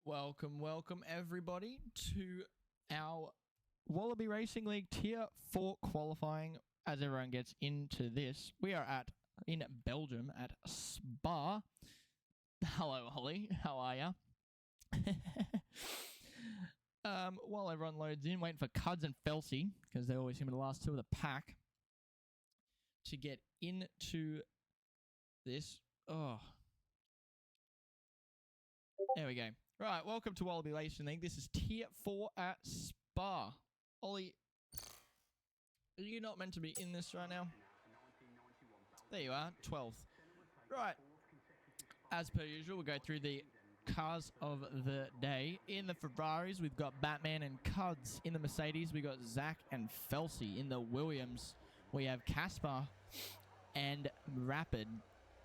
Welcome everybody to our Wallaby Racing League Tier 4 qualifying. As everyone gets into this, we are in Belgium at Spa. Hello, Holly. How are ya? While everyone loads in, waiting for Cuds and Felsey, because they always seem to the last two of the pack, to get into this. Oh. There we go. Right, welcome to Wallaby Racing League. This is Tier 4 at Spa. Ollie, are you not meant to be in this right now? There you are, 12th. Right, as per usual, we'll go through the cars of the day. In the Ferraris, we've got Batman and Cuds. In the Mercedes, we've got Zach and Felsey. In the Williams, we have Caspar and Rapid.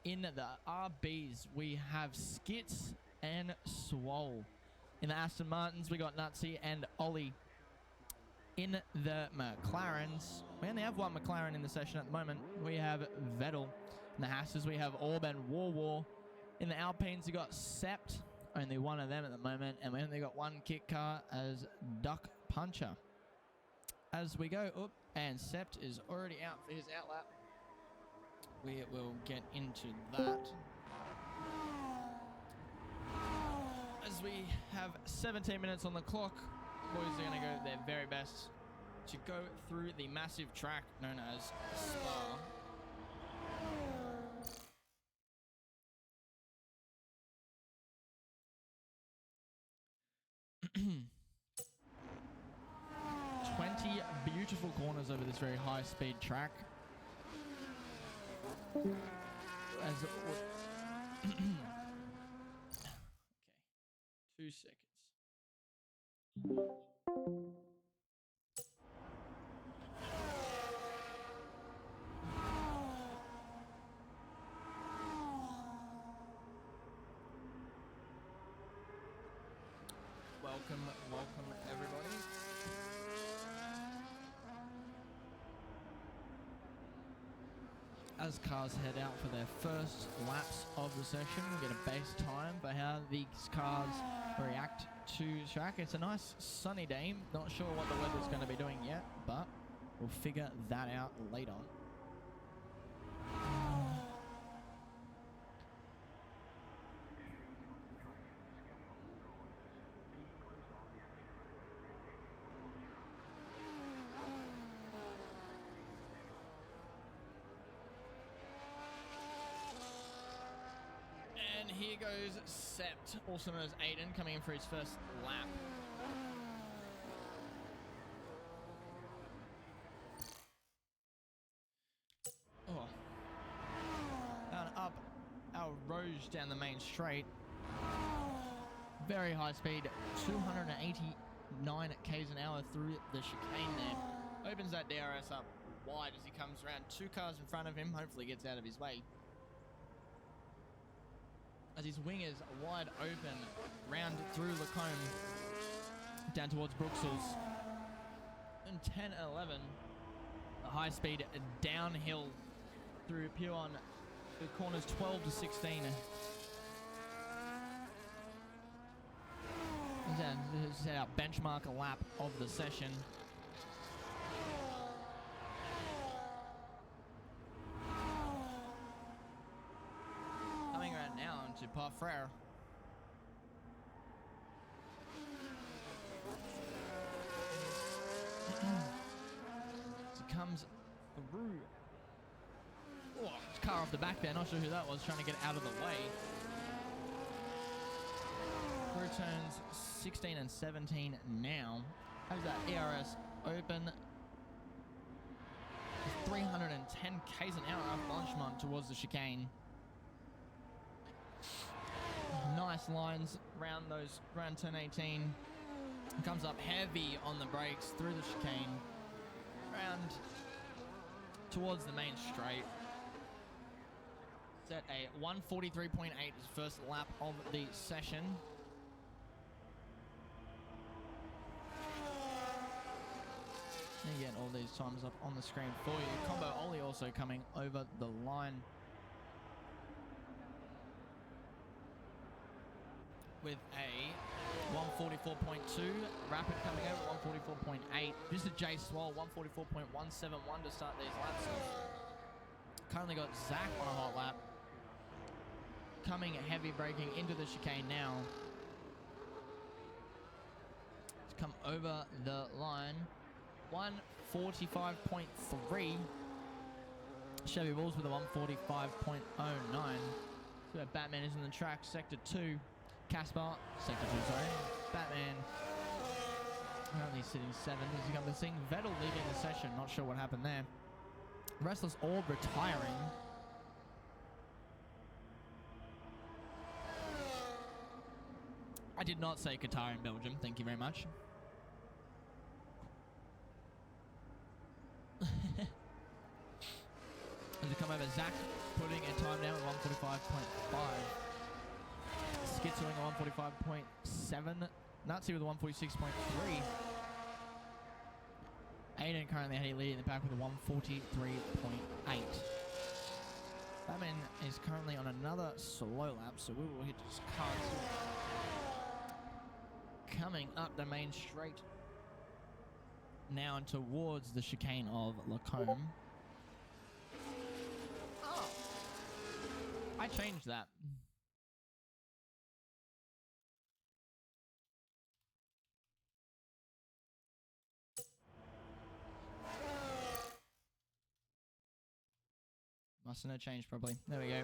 In the RBs, we have Skits and Swole. In the Aston Martins, we got Nutsy and Ollie. In the McLarens, we only have one McLaren in the session at the moment. We have Vettel. In the Hasses, we have Orb and War. In the Alpines, we got Sept. Only one of them at the moment. And we only got one kit car as Duck Puncher. As we go up, and Sept is already out for his outlap. We will get into that. As we have 17 minutes on the clock, boys are going to go their very best to go through the massive track known as Spa. Beautiful corners over this very high-speed track. Okay, 2 seconds. Welcome everybody. As cars head out for their first laps of the session, we'll get a base time for how these cars react to track. It's a nice sunny day. Not sure what the weather's going to be doing yet, but we'll figure that out later. Here goes Sept, also known as Aiden, coming in for his first lap. Oh. And up our Rouge down the main straight. Very high speed, 289 k's an hour through the chicane there. Opens that DRS up wide as he comes around. 2 cars in front of him, hopefully gets out of his way. As his wing is wide open, round through Lacombe, down towards Bruxelles. And 10-11, a high-speed downhill through Puon, the corners 12 to 16. This is our benchmark lap of the session. To Pas Frere. He comes through. Oh, car off the back there. Not sure who that was, trying to get out of the way. Through turns 16 and 17 now. Has that ERS open. 310 k's an hour up Blanchemont towards the chicane. Nice lines round turn 18. Comes up heavy on the brakes through the chicane. Round towards the main straight. Set a 1:43.8 his first lap of the session. And you get all these times up on the screen for you. Combo Ollie also coming over the line. With a 144.2. Rapid coming over 144.8. This is Jay Swole, 144.171 to start these laps. Currently got Zach on a hot lap. Coming heavy braking into the chicane now. It's come over the line. 145.3. Chevy Bulls with a 145.09. So Batman is in the track. Sector 2. Casper, sector 2, sorry. Batman currently sitting 7th. As you come to seeing Vettel leaving the session. Not sure what happened there. Restless Orb retiring. I did not say Qatar in Belgium. Thank you very much. As we come over, Zach putting a time down at 145.5. Skitzoing a 145.7. Nazi with a 146.3. Aiden currently leading in the pack with a 143.8. Batman is currently on another slow lap, so we will hit his cards. Coming up the main straight now and towards the chicane of Lacombe. Oh, I changed that. Must have changed probably. There we go.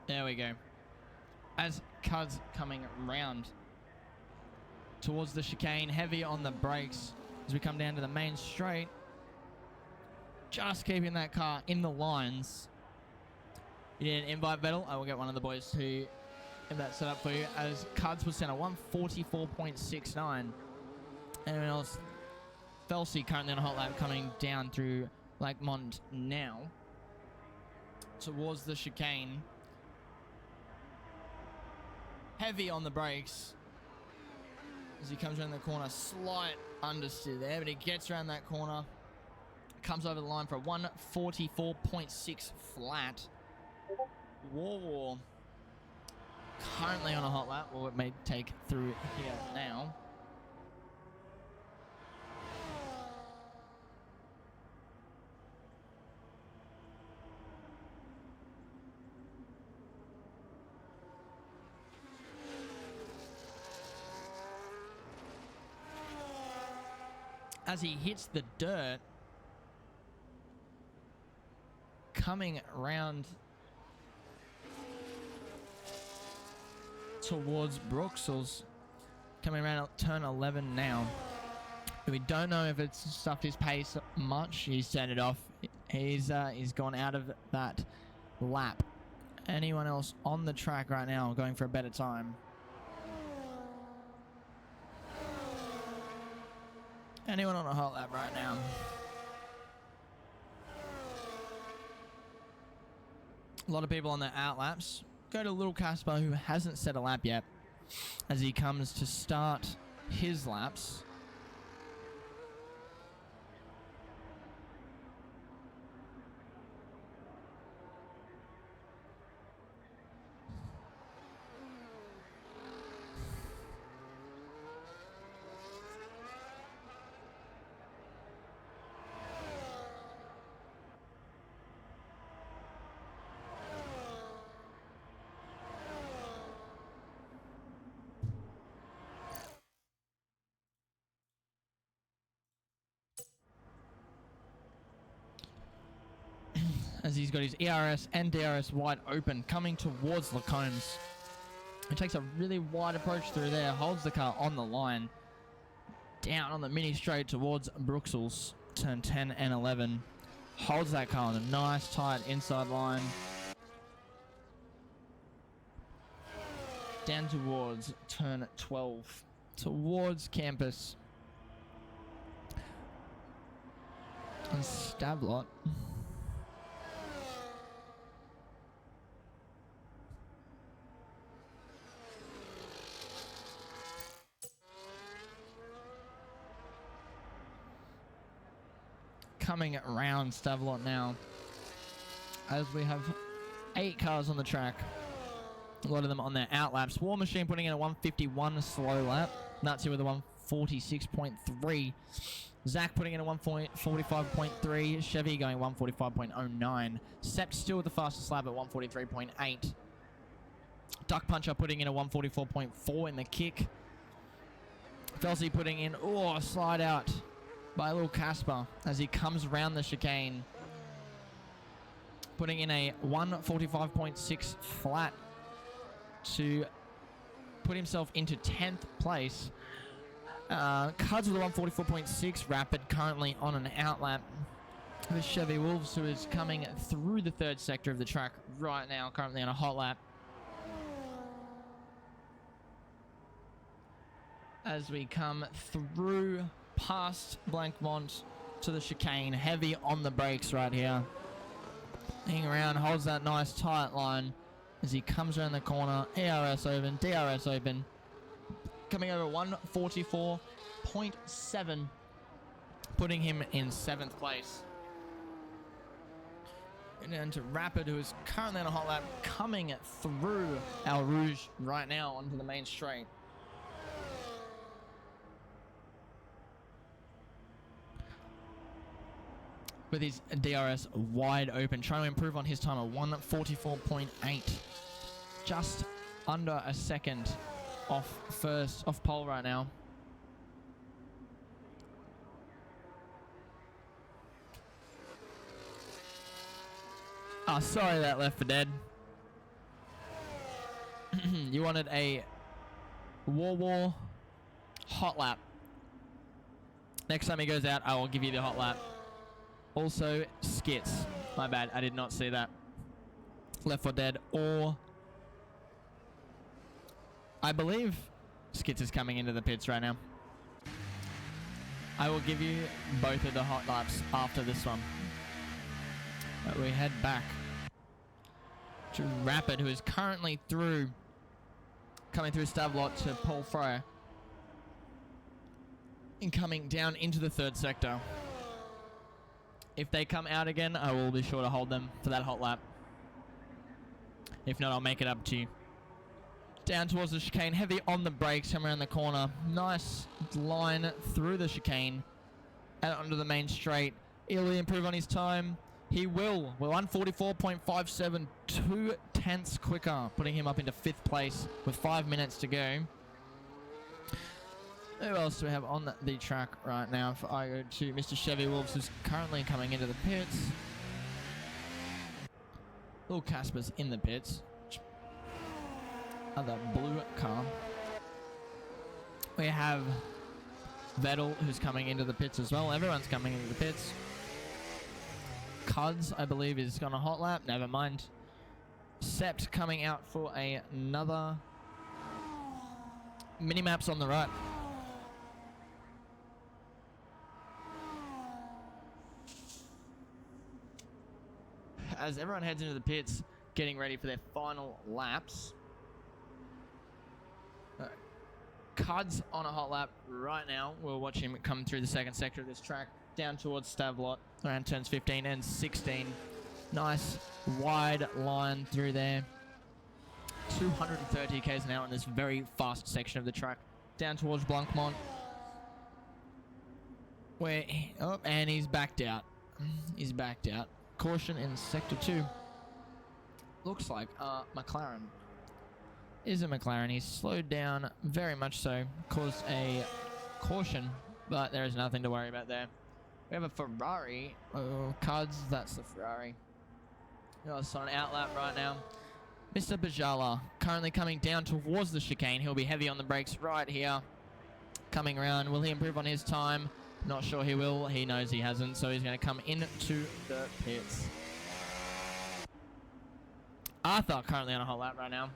There we go. As Cud's coming round towards the chicane, heavy on the brakes as we come down to the main straight. Just keeping that car in the lines. You need an invite, Vettel. I will get one of the boys to have that set up for you. As Cuds was sent a 144.69. Anyone else? Felsi currently on a hot lap coming down through Lakemont now towards the chicane. Heavy on the brakes as he comes around the corner. Slight understeer there, but he gets around that corner. Comes over the line for a 144.6 flat. Whoa. Currently on a hot lap. Well, it may take through here now. As he hits the dirt, coming around towards Brooksels, coming around turn 11 now. We don't know if it's stuffed his pace much. He's turned it off. He's gone out of that lap. Anyone else on the track right now going for a better time? Anyone on a hot lap right now? A lot of people on their out laps. Go to Little Casper, who hasn't set a lap yet, as he comes to start his laps. As he's got his ERS and DRS wide open, coming towards Lacombes. He takes a really wide approach through there, holds the car on the line. down on the mini straight towards Bruxelles. Turn 10 and 11. Holds that car on a nice tight inside line. Down towards turn 12. Towards campus. And Stavlot. Coming around Stavlot now, as we have 8 cars on the track, a lot of them on their out laps. War Machine putting in a 151 slow lap. Nazi with a 146.3. Zach putting in a 145.3. Chevy going 145.09. Sept still with the fastest lap at 143.8. Duck Puncher putting in a 144.4 in the kick. Felsi putting in, a slide out by little Casper as he comes around the chicane. Putting in a 145.6 flat to put himself into 10th place. Cuds with a 144.6 rapid, currently on an outlap with Chevy Wolves, who is coming through the 3rd sector of the track right now, currently on a hot lap. As we come through past Blancmont to the chicane, heavy on the brakes right here. Hanging around, holds that nice tight line as he comes around the corner. ERS open, DRS open. Coming over 144.7, putting him in 7th place. And then to Rapid, who is currently on a hot lap, coming through Al Rouge right now onto the main straight. With his DRS wide open, trying to improve on his time of 144.8. Just under a second off pole right now. Oh, sorry that left for dead. You wanted a War hot lap. Next time he goes out, I will give you the hot lap. Also, Skits. My bad, I did not see that. Left for dead, or I believe Skits is coming into the pits right now. I will give you both of the hot laps after this one. But we head back to Rapid, who is currently coming through Stavlot to Paul Fryer. And coming down into the 3rd sector. If they come out again, I will be sure to hold them for that hot lap. If not, I'll make it up to you. Down towards the chicane, heavy on the brakes, come around the corner. Nice line through the chicane and onto the main straight. He'll improve on his time. He will. We're 144.57, 2/10 quicker, putting him up into 5th place with 5 minutes to go. Who else do we have on the track right now? If I go to Mr. Chevy Wolves, who's currently coming into the pits. Little Casper's in the pits. Other blue car. We have Vettel, who's coming into the pits as well. Everyone's coming into the pits. Cuds, I believe, is on a hot lap. Never mind. Sept coming out for another mini-maps on the right. As everyone heads into the pits, getting ready for their final laps. Cuds on a hot lap right now. We'll watch him come through the 2nd sector of this track, down towards Stavlot, around turns 15 and 16. Nice wide line through there. 230 k's an hour in this very fast section of the track, down towards Blancmont. And he's backed out. He's backed out. Caution in sector 2. Looks like McLaren. Is a McLaren. He's slowed down very much so. Caused a caution, but there is nothing to worry about there. We have a Ferrari. Cards, that's the Ferrari. It's on an outlap right now. Mr. Bajala currently coming down towards the chicane. He'll be heavy on the brakes right here. coming around. Will he improve on his time? Not sure he will. He knows he hasn't, so he's going to come into the pits. Arthur currently on a hot lap right now.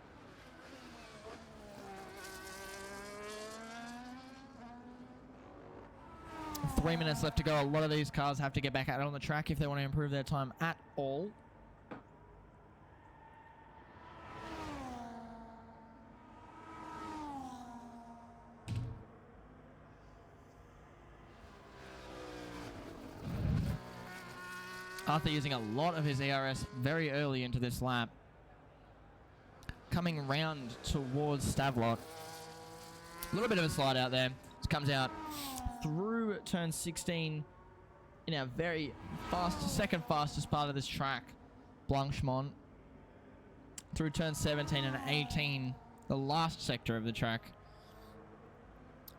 Three minutes left to go. A lot of these cars have to get back out on the track if they want to improve their time at all. Arthur using a lot of his ERS very early into this lap. Coming round towards Stavlot. A little bit of a slide out there. Just comes out through turn 16 in our very fast, second fastest part of this track. Blanchemont. Through turn 17 and 18, the last sector of the track.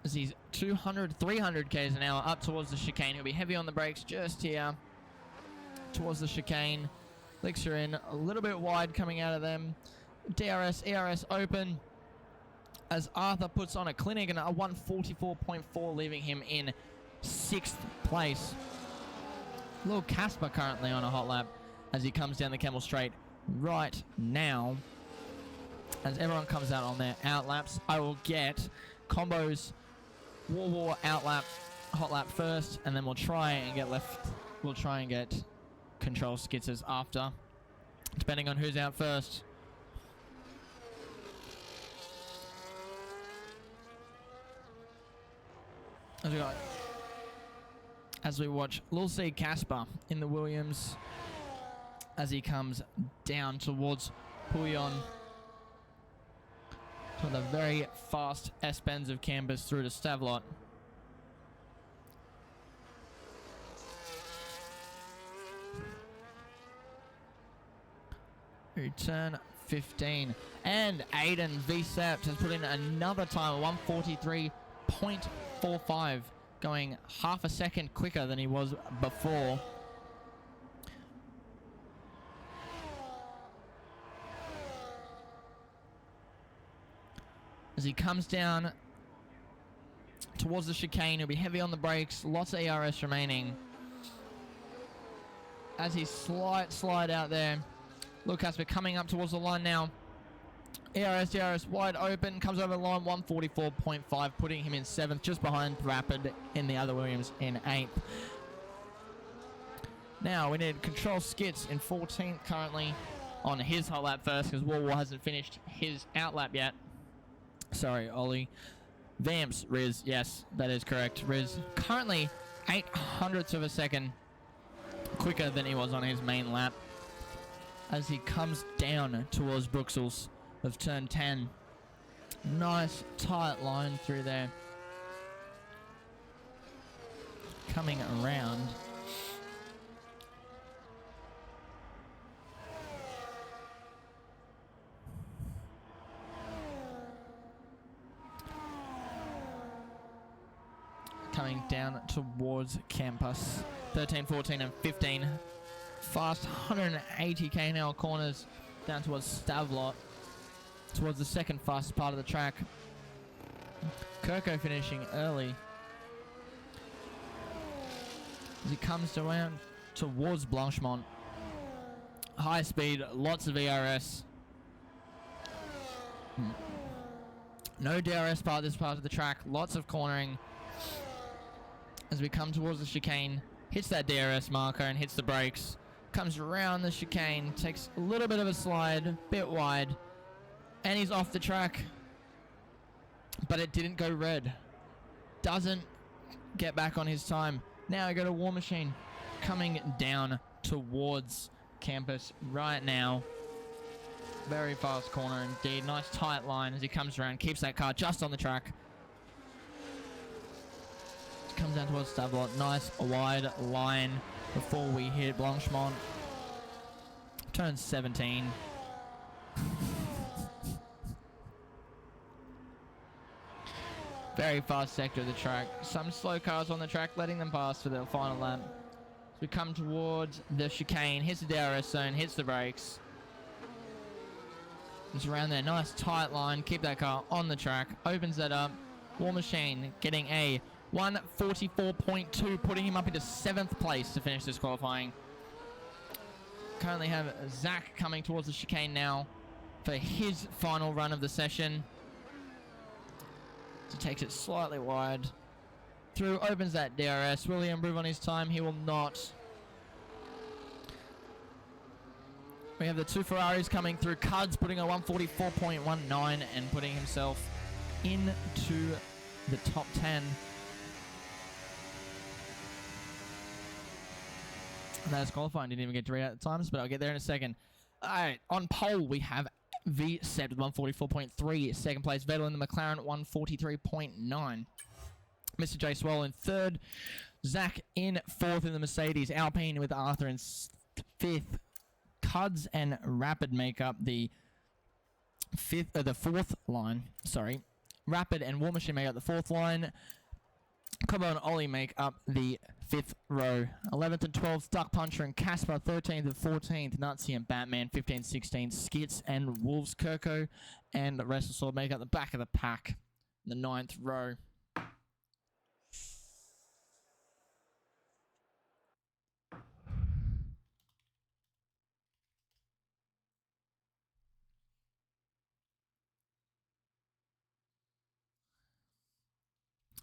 As he's 200, 300 k's an hour up towards the chicane. He'll be heavy on the brakes just here. Towards the chicane. Licks are in a little bit wide coming out of them. DRS, ERS open. As Arthur puts on a clinic and a 144.4, leaving him in 6th place. Little Casper currently on a hot lap as he comes down the Kemmel Straight right now. As everyone comes out on their out laps, I will get Combo's War out lap, hot lap first, and then we'll try and get left. We'll try and get Control Skitzers after, depending on who's out first. As we watch Lil C Casper in the Williams as he comes down towards Pouillon. To the very fast S-bends of Campus through to Stavlot. Turn 15. And Aiden VSEPT has put in another time, 143.45, going half a second quicker than he was before. As he comes down towards the chicane, he'll be heavy on the brakes, lots of ERS remaining. As he slide out there. Luke Casper coming up towards the line now. ERS wide open, comes over the line, 144.5, putting him in 7th, just behind Rapid in the other Williams in 8th. Now we need Control Skits in 14th currently on his hot lap first, because War hasn't finished his out lap yet. Sorry, Ollie. Vamps, Riz, yes, that is correct. Riz currently 0.08 of a second quicker than he was on his main lap. As he comes down towards Brooksels of turn 10. Nice tight line through there. Coming around. Coming down towards Campus. 13, 14 and 15. Fast 180 k/h corners down towards Stavlot, towards the second fastest part of the track. Kirko finishing early as he comes around towards Blanchemont. High speed, lots of ERS. No DRS part this part of the track, lots of cornering. As we come towards the chicane, hits that DRS marker and hits the brakes. Comes around the chicane, takes a little bit of a slide, bit wide, and he's off the track. But it didn't go red. Doesn't get back on his time. Now I go to War Machine, coming down towards Campus right now. Very fast corner indeed. Nice tight line as he comes around, keeps that car just on the track. Comes down towards Stavlot. Nice wide line before we hit Blanchemont. Turn 17. Very fast sector of the track. Some slow cars on the track, letting them pass for their final lap. So we come towards the chicane, hits the DRS zone, hits the brakes. It's around there. Nice tight line. Keep that car on the track. Opens that up. War Machine getting a 1:44.2, putting him up into 7th place to finish this qualifying. Currently have Zach coming towards the chicane now for his final run of the session. He takes it slightly wide. Through, opens that DRS. Will he improve on his time? He will not. We have the 2 Ferraris coming through. Cuds putting a 1:44.19 and putting himself into the top 10. And that's qualifying. Didn't even get to read out the times, but I'll get there in a second. Alright, on pole we have V set with 1:44.3. Second place, Vettel in the McLaren, 1:43.9. Mr. J Swell in 3rd. Zach in 4th in the Mercedes. Alpine with Arthur in 5th. Cuds and Rapid make up the 4th line. Sorry. Rapid and War Machine make up the 4th line. Combo and Ollie make up the 5th row. 11th and 12th, Duck Puncher and Casper. 13th and 14th, Nutsy and Batman. 15th, 16th, Skits and Wolves. Kirko and Restless Sword make up the back of the pack. The 9th row.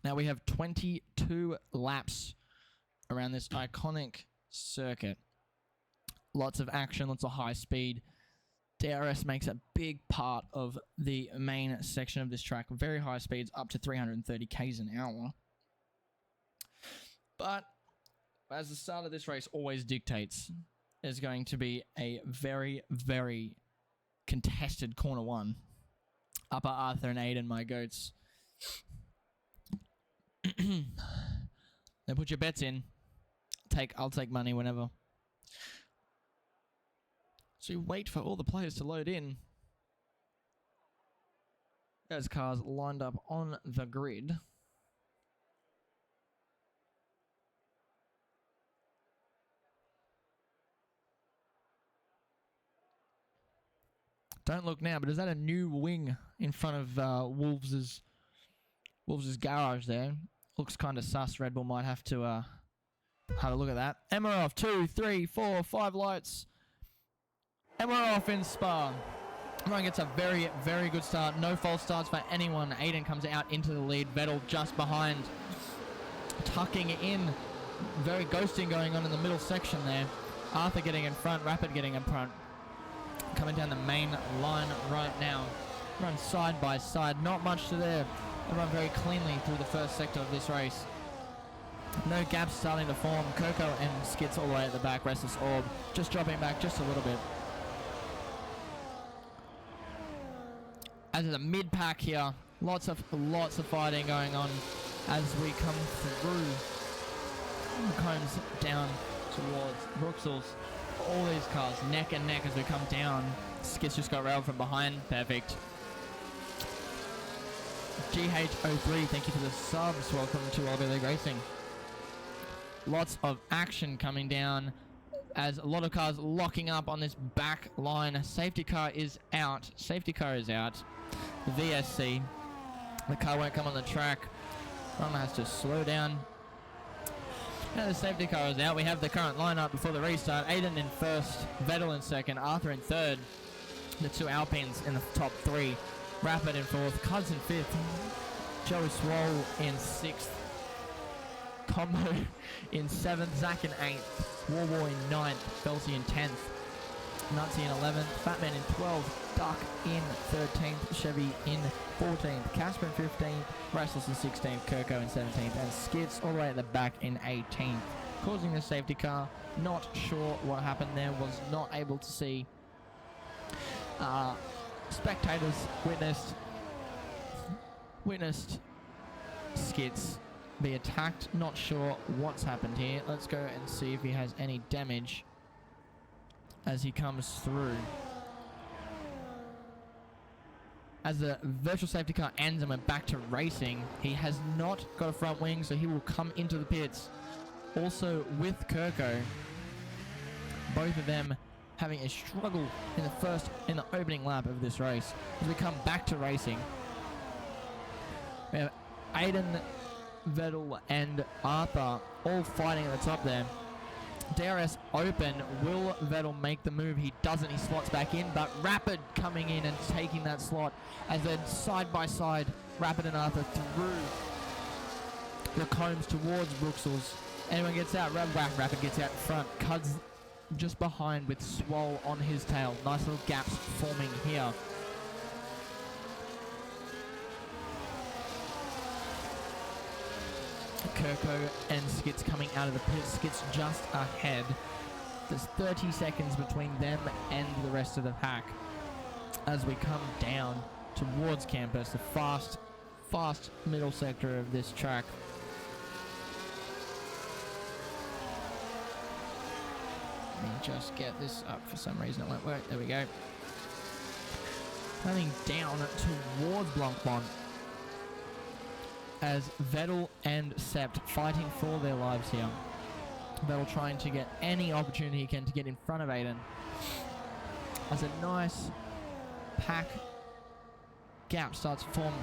Now we have 22 laps around this iconic circuit. Lots of action, lots of high speed. DRS makes a big part of the main section of this track. Very high speeds, up to 330 k's an hour. But as the start of this race always dictates, there's going to be a very, very contested corner 1. Upper Arthur and Aiden, my goats. Then put your bets in. I'll take money whenever. So you wait for all the players to load in. There's cars lined up on the grid. Don't look now, but is that a new wing in front of Wolves' garage there? Looks kind of sus. Red Bull might have to have a look at that. Emma off. 2, 3, 4, 5 lights. Emma off in Spa. Everyone gets a very, very good start. No false starts for anyone. Aiden comes out into the lead. Vettel just behind. Tucking in. Very ghosting going on in the middle section there. Arthur getting in front. Rapid getting in front. Coming down the main line right now. Run side by side. Not much to there. They run very cleanly through the first sector of this race. No gaps starting to form. Kirko and Skits all the way at the back. Restless Orb just dropping back just a little bit. As a mid-pack here, lots of fighting going on as we come through. Combs down towards Brooksels. All these cars neck and neck as we come down. Skits just got railed from behind. Perfect. GH03, thank you for the subs. Welcome to World League Racing. Lots of action coming down as a lot of cars locking up on this back line. Safety car is out. Safety car is out. The VSC. The car won't come on the track. Runner has to slow down. Now the safety car is out. We have the current lineup before the restart. Aiden in 1st, Vettel in 2nd, Arthur in 3rd. The 2 Alpines in the top 3. Rapid in 4th, Cuds in 5th, Joey Swoll in 6th, Combo in 7th, Zach in 8th, War in 9th, Felty in 10th, Nutsy in 11th, Batman in 12th, Duck in 13th, Chevy in 14th, Casper in 15th, Restless in 16th, Kirko in 17th, and Skits all the way at the back in 18th. Causing the safety car, not sure what happened there, was not able to see. Spectators witnessed Skits be attacked. Not sure what's happened here. Let's go and see if he has any damage as he comes through. As the virtual safety car ends and we're back to racing, he has not got a front wing, so he will come into the pits. Also with Kirko, both of them having a struggle in the opening lap of this race. As we come back to racing, we have Aiden, Vettel, and Arthur all fighting at the top there. DRS open. Will Vettel make the move? He doesn't. He slots back in, but Rapid coming in and taking that slot as then side by side, Rapid and Arthur through the combs towards Brooksels. Anyone gets out. Rapid gets out in front. Cuds just behind with Swole on his tail. Nice little gaps forming here. Kirko and Skits coming out of the pit. Skits just ahead. There's 30 seconds between them and the rest of the pack as we come down towards campus, the fast middle sector of this track. Let me just get this up. For some reason it won't work. There we go. Coming down towards Blancmont as Vettel and Sept fighting for their lives here. Vettel trying to get any opportunity he can to get in front of Aiden. As a nice pack gap starts to form.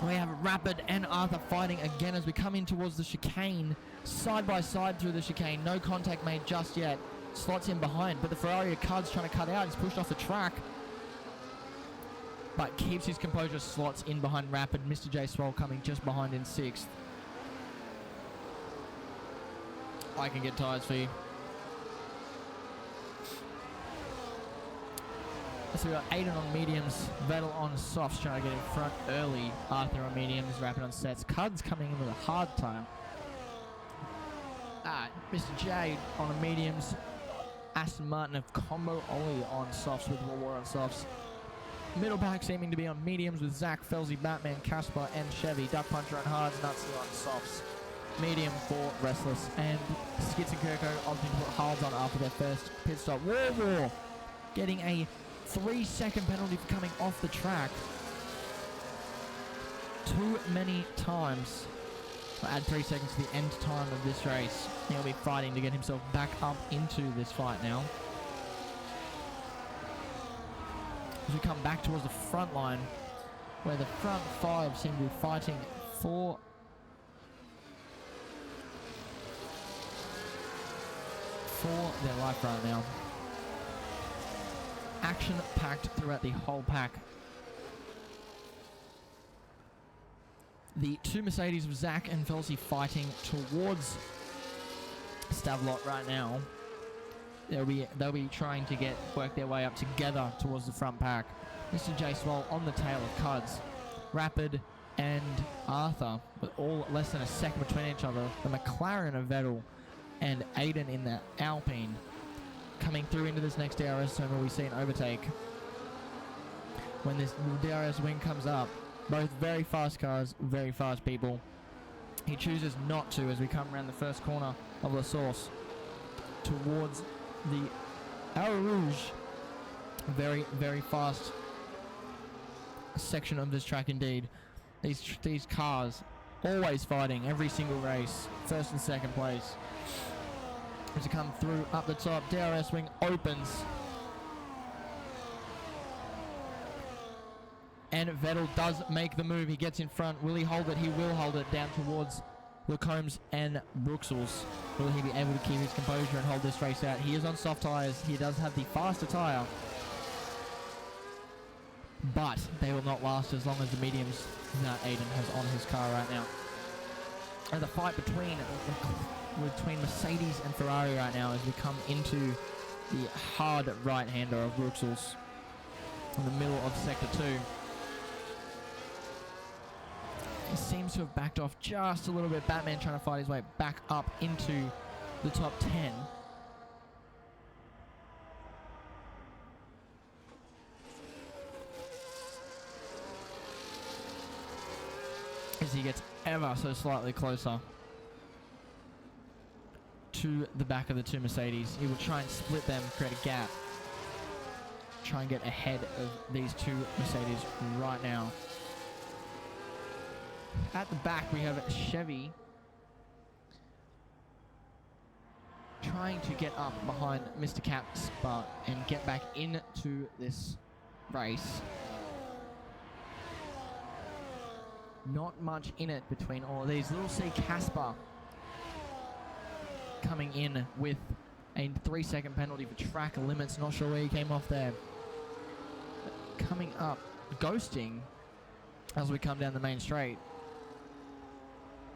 We have Rapid and Arthur fighting again as we come in towards the chicane. Side by side through the chicane. No contact made just yet. Slots in behind, but the Ferrari Cud's trying to cut out. He's pushed off the track, but keeps his composure, slots in behind Rapid. Mr. J Swole coming just behind in 6th. I can get tyres for you. So we got Aiden on mediums, Vettel on softs trying to get in front early. Arthur on mediums, Rapid on sets. Cud's coming in with a hard time. Mr. J on the mediums. Aston Martin of Combo Ollie on softs with War on softs. Middle pack seeming to be on mediums with Zach, Felzy, Batman, Casper, and Chevy. Duck Puncher and Hards, Nutsy on softs. Medium for Restless. And Skits and Kirko opting to put Hards on after their first pit stop. War getting a 3-second penalty for coming off the track. Too many times. We'll add 3 seconds to the end time of this race. He'll be fighting to get himself back up into this fight now. As we come back towards the front line, where the front 5 seem to be fighting for their life right now. Action packed throughout the whole pack. The 2 Mercedes of Zach and Felsi fighting towards Stavlot right now. They'll be trying to work their way up together towards the front pack. Mr. J Swole on the tail of Cuds. Rapid and Arthur, with all less than a second between each other. The McLaren of Vettel and Aiden in the Alpine. Coming through into this next DRS zone where we see an overtake. When this DRS wing comes up, both very fast cars, very fast people. He chooses not to as we come around the first corner of La Source towards the Arrow Rouge. Very, very fast section of this track indeed. These cars always fighting every single race, first and second place. As we come through up the top, DRS wing opens. And Vettel does make the move. He gets in front. Will he hold it? He will hold it down towards Lacombe's and Brooksels. Will he be able to keep his composure and hold this race out? He is on soft tyres. He does have the faster tyre. But they will not last as long as the mediums that Aiden has on his car right now. And the fight between Mercedes and Ferrari right now as we come into the hard right-hander of Brooksels in the middle of Sector 2. He seems to have backed off just a little bit. Batman trying to fight his way back up into the top 10. As he gets ever so slightly closer to the back of the 2 Mercedes. He will try and split them, create a gap. Try and get ahead of these 2 Mercedes right now. At the back, we have Chevy trying to get up behind Mr. Casper and get back into this race. Not much in it between all of these. Little C Casper coming in with a 3-second penalty for track limits. Not sure where he came off there. Coming up, ghosting as we come down the main straight.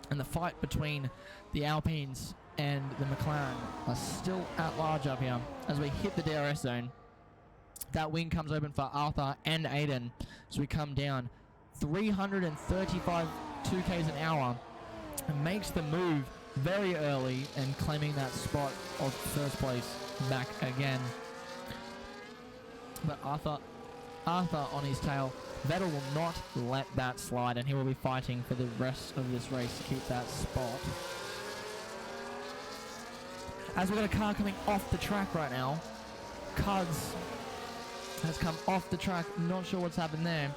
And the fight between the Alpines and the McLaren are still at large up here as we hit the DRS zone. That wing comes open for Arthur and Aiden as we come down 335 2Ks an hour and makes the move very early and claiming that spot of first place back again. But Arthur on his tail. Vettel will not let that slide, and he will be fighting for the rest of this race to keep that spot. As we've got a car coming off the track right now. Cuds has come off the track. Not sure what's happened there.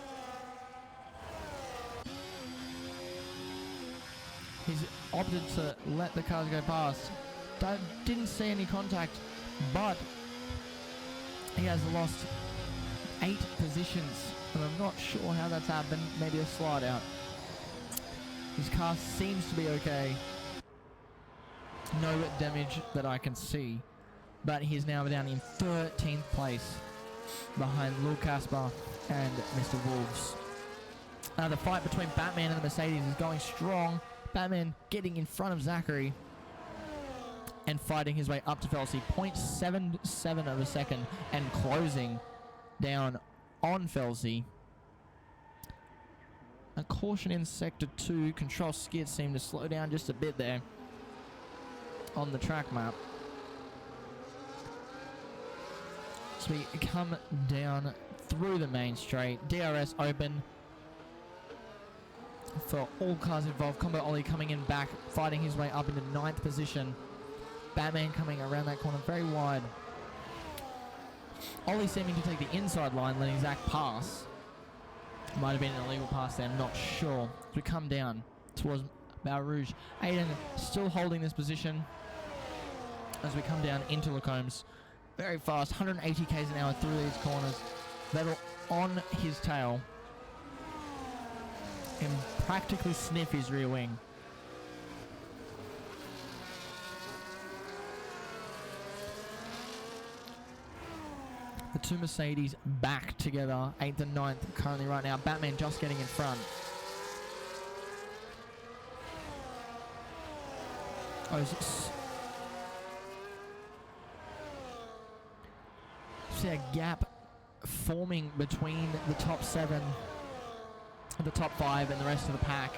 He's opted to let the cars go past. Didn't see any contact, but he has lost 8 positions. And I'm not sure how that's happened. Maybe a slide out. His car seems to be okay. No damage that I can see. But he's now down in 13th place behind Lil Casper and Mr. Wolves. The fight between Batman and the Mercedes is going strong. Batman getting in front of Zachary and fighting his way up to Felsey. 0.77 of a second and closing down on Felsey. A caution in Sector 2. Control skid seemed to slow down just a bit there on the track map. So we come down through the main straight. DRS open for all cars involved. Combo Ollie coming in back, fighting his way up into 9th position. Batman coming around that corner very wide. Ollie seeming to take the inside line, letting Zach pass. Might have been an illegal pass there, I'm not sure. As we come down towards Bau Rouge. Aiden still holding this position as we come down into Lacombs. Very fast, 180 k's an hour through these corners. Vettel on his tail. Can practically sniff his rear wing. The two Mercedes back together, 8th and 9th currently right now. Batman just getting in front. See a gap forming between the top 7, the top 5 and the rest of the pack.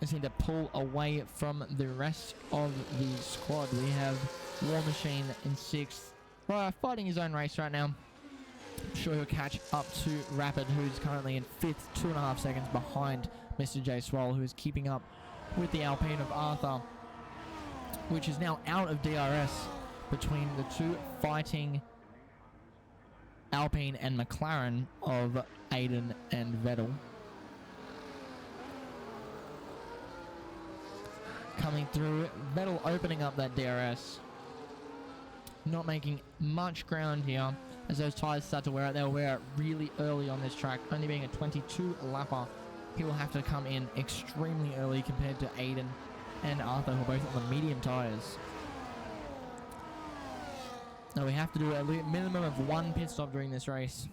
Just need to pull away from the rest of the squad. We have War Machine in 6th. Fighting his own race right now. I'm sure he'll catch up to Rapid, who's currently in 5th, 2.5 seconds behind Mr. J Swole, who is keeping up with the Alpine of Arthur, which is now out of DRS between the two fighting Alpine and McLaren of Aiden and Vettel. Coming through, Vettel opening up that DRS. Not making much ground here as those tyres start to wear out. They'll wear out really early on this track. Only being a 22 lapper, he will have to come in extremely early compared to Aiden and Arthur, who are both on the medium tyres. Now we have to do a minimum of 1 pit stop during this race.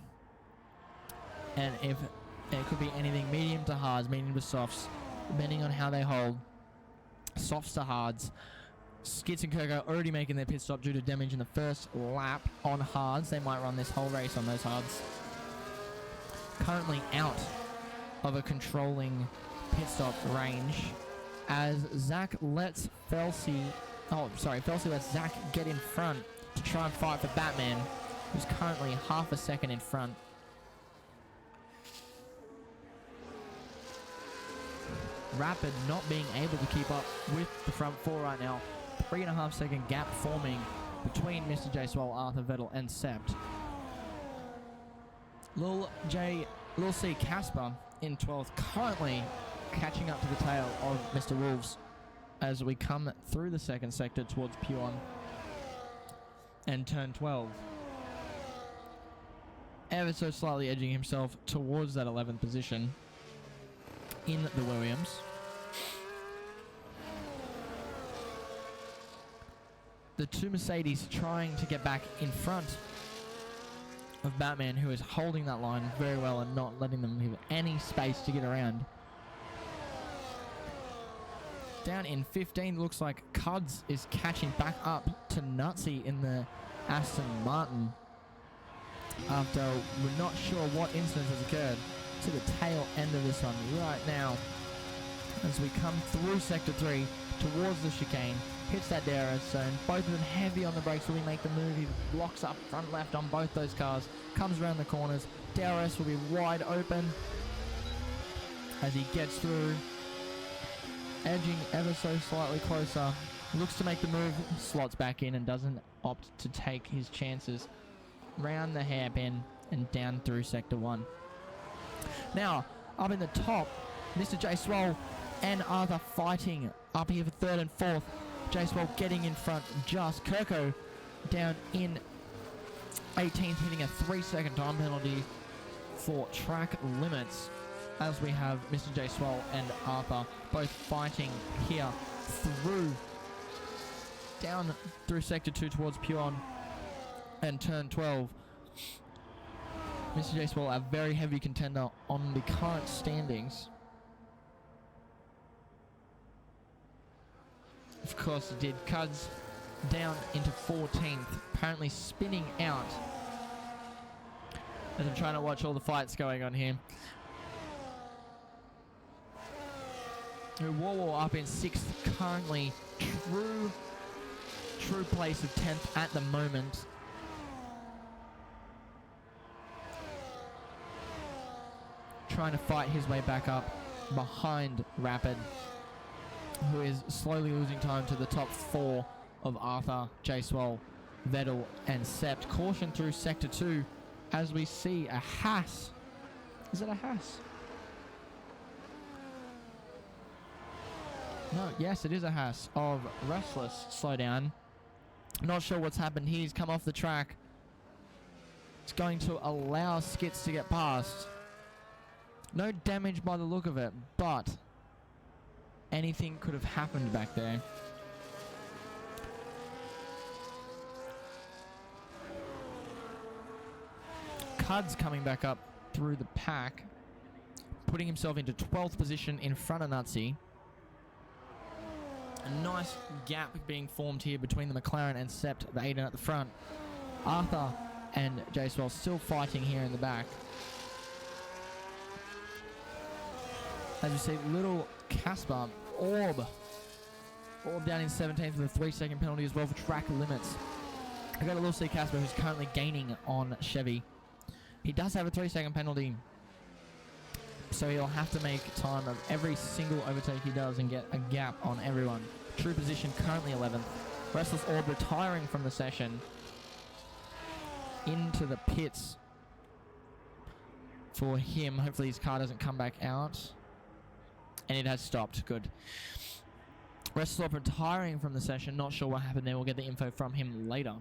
And if it could be anything medium to hards, medium to softs, depending on how they hold. Softs to hards. Skits and Kirko already making their pit stop due to damage in the first lap on hards. They might run this whole race on those hards. Currently out of a controlling pit stop range as Zach lets Felsey lets Zach get in front to try and fight for Batman, who's currently half a second in front. Rapid not being able to keep up with the front 4 right now. 3.5 second gap forming between Mr. J Swole, Arthur, Vettel and Sept. Lil C Casper in 12th, currently catching up to the tail of Mr. Wolves as we come through the second sector towards Puon and turn 12. Ever so slightly edging himself towards that 11th position. in the Williams. The two Mercedes trying to get back in front of Batman, who is holding that line very well and not letting them have any space to get around. Down in 15, looks like Cuds is catching back up to Nutsy in the Aston Martin. After we're not sure what incident has occurred to the tail end of this one right now. As we come through Sector 3 towards the chicane, hits that DRS zone. Both of them heavy on the brakes. Will he make the move? He blocks up front left on both those cars. Comes around the corners. DRS will be wide open as he gets through. Edging ever so slightly closer. Looks to make the move. Slots back in and doesn't opt to take his chances. Round the hairpin and down through Sector 1. Now, up in the top, Mr. J Swole and Arthur fighting up here for third and fourth. J Swole getting in front just. Kirko down in 18th, hitting a 3-second time penalty for track limits. As we have Mr. J Swole and Arthur both fighting here through, down through Sector 2 towards Puon and turn 12. Mr. J Swole, a very heavy contender on the current standings. Of course it did. Cuds down into 14th, apparently spinning out. As I'm trying to watch all the fights going on here. War up in 6th, currently true place of 10th at the moment. Trying to fight his way back up behind Rapid, who is slowly losing time to the top 4 of Arthur, J Swole, Vettel and Sept. Caution through Sector 2 as we see a Haas. Is it a Haas? No, yes, it is a Haas of Restless. Slow down. Not sure what's happened here. He's come off the track. It's going to allow Skits to get past. No damage by the look of it, but anything could have happened back there. Cuds coming back up through the pack, putting himself into 12th position in front of Nutsy. A nice gap being formed here between the McLaren and Sept, the Aiden at the front. Arthur and J Swell still fighting here in the back. As you see, little Casper, Orb down in 17th with a 3-second penalty as well for track limits. I got a little see Casper, who's currently gaining on Chevy. He does have a 3-second penalty, so he'll have to make time of every single overtake he does and get a gap on everyone. True position currently 11th. Restless Orb retiring from the session into the pits for him. Hopefully his car doesn't come back out. And it has stopped. Good. Restless Orb retiring from the session. Not sure what happened there. We'll get the info from him later.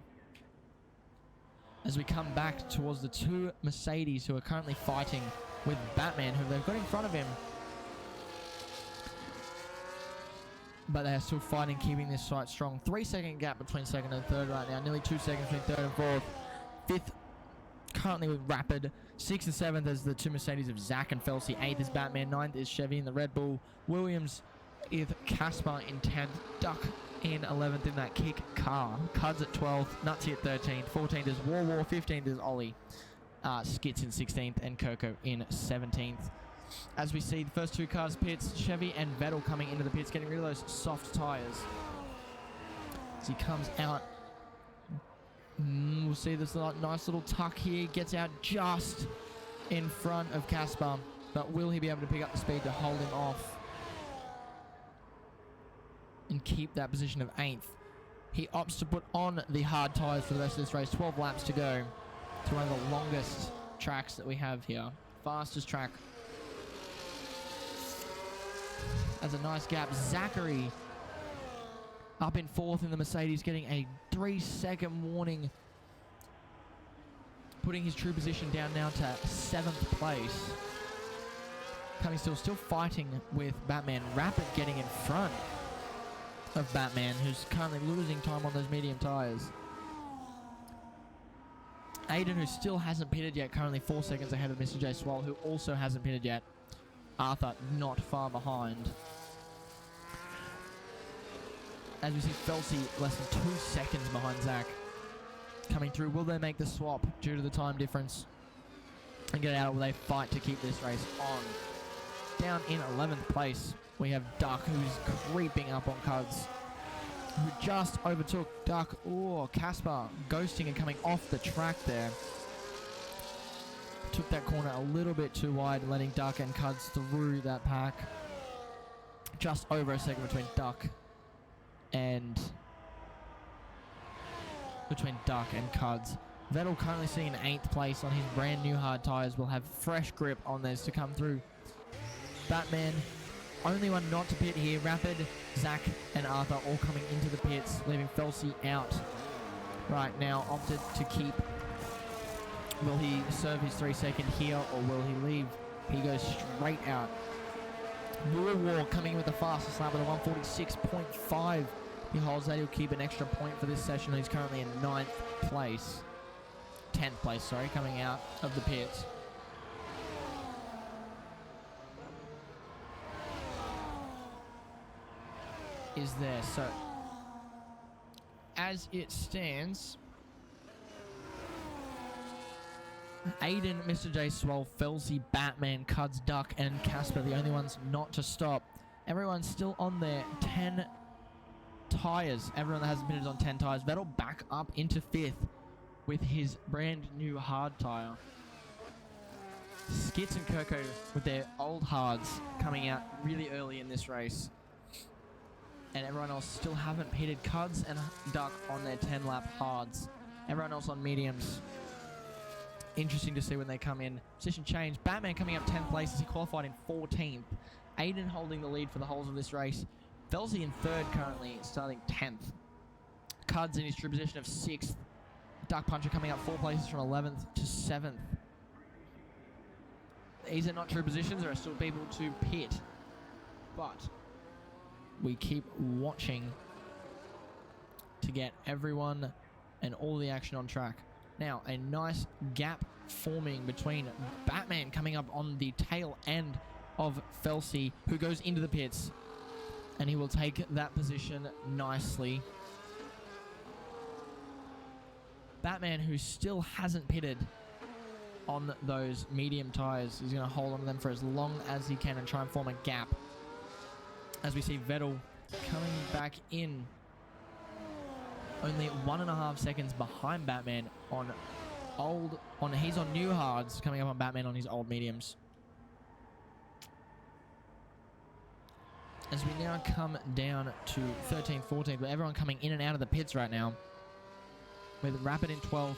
As we come back towards the two Mercedes who are currently fighting with Batman, who they've got in front of him. But they are still fighting, keeping this fight strong. 3-second gap between second and third right now. Nearly 2 seconds between third and fourth. Fifth currently with Rapid. 6th and 7th as the two Mercedes of Zach and Felsi. 8th is Batman. 9th is Chevy in the Red Bull. Williams with Casper in 10th. Duck in 11th in that kick car. Cuds at 12th. Nutsy at 13th. 14th is War. 15th is Ollie. Skits in 16th and Kirko in 17th. As we see the first two cars pits, Chevy and Vettel coming into the pits, getting rid of those soft tyres. As he comes out, we'll see this nice little tuck here. Gets out just in front of Casper, but will he be able to pick up the speed to hold him off and keep that position of 8th? He opts to put on the hard tyres for the rest of this race. 12 laps to go to one of the longest tracks that we have here. Fastest track. As a nice gap. Zachary up in 4th in the Mercedes, getting a 3-second warning, putting his true position down now to 7th place. coming still fighting with Batman. Rapid getting in front of Batman, who's currently losing time on those medium tyres. Aiden, who still hasn't pitted yet, currently 4 seconds ahead of Mr. J Swole, who also hasn't pitted yet. Arthur not far behind. As we see Felsey less than 2 seconds behind Zach. Coming through, will they make the swap due to the time difference? And get out, will they fight to keep this race on? Down in 11th place, we have Duck, who's creeping up on Cuds, who just overtook Duck. Oh, Casper ghosting and coming off the track there. Took that corner a little bit too wide, letting Duck and Cuds through that pack. Just over a second between Duck and Cuds. Vettel currently sitting in 8th place on his brand new hard tyres. Will have fresh grip on theirs to come through. Batman, only one not to pit here. Rapid, Zach and Arthur all coming into the pits, leaving Felsey out right now. Opted to keep. Will he serve his 3 second here, or will he leave? He goes straight out. War coming in with the fastest lap with a 146.5. He holds that. He'll keep an extra point for this session. He's currently in 9th place. 10th place, sorry, coming out of the pits. Is there. So, as it stands, Aiden, Mr. J Swole, Felsey, Batman, Cuds, Duck, and Casper, the only ones not to stop. Everyone's still on their 10 tyres. Everyone that hasn't pitted on 10 tyres. Vettel back up into 5th with his brand new hard tyre. Skits and Kirko with their old hards coming out really early in this race. And everyone else still haven't pitted. Cuds and Duck on their 10 lap hards. Everyone else on mediums. Interesting to see when they come in. Position change. Batman coming up 10th place as he qualified in 14th. Aiden holding the lead for the wholes of this race. Felsey in 3rd currently, starting 10th. Cuds in his true position of 6th. Duck Puncher coming up 4 places from 11th to 7th. These are not true positions. There are still people to pit. But we keep watching to get everyone and all the action on track. Now, a nice gap forming between Batman coming up on the tail end of Felsey, who goes into the pits. And he will take that position nicely. Batman, who still hasn't pitted on those medium tyres, is going to hold on to them for as long as he can and try and form a gap. As we see Vettel coming back in, only 1.5 seconds behind Batman he's on new hards, coming up on Batman on his old mediums. As we now come down to 13th, 14th, but everyone coming in and out of the pits right now. With Rapid in 12th,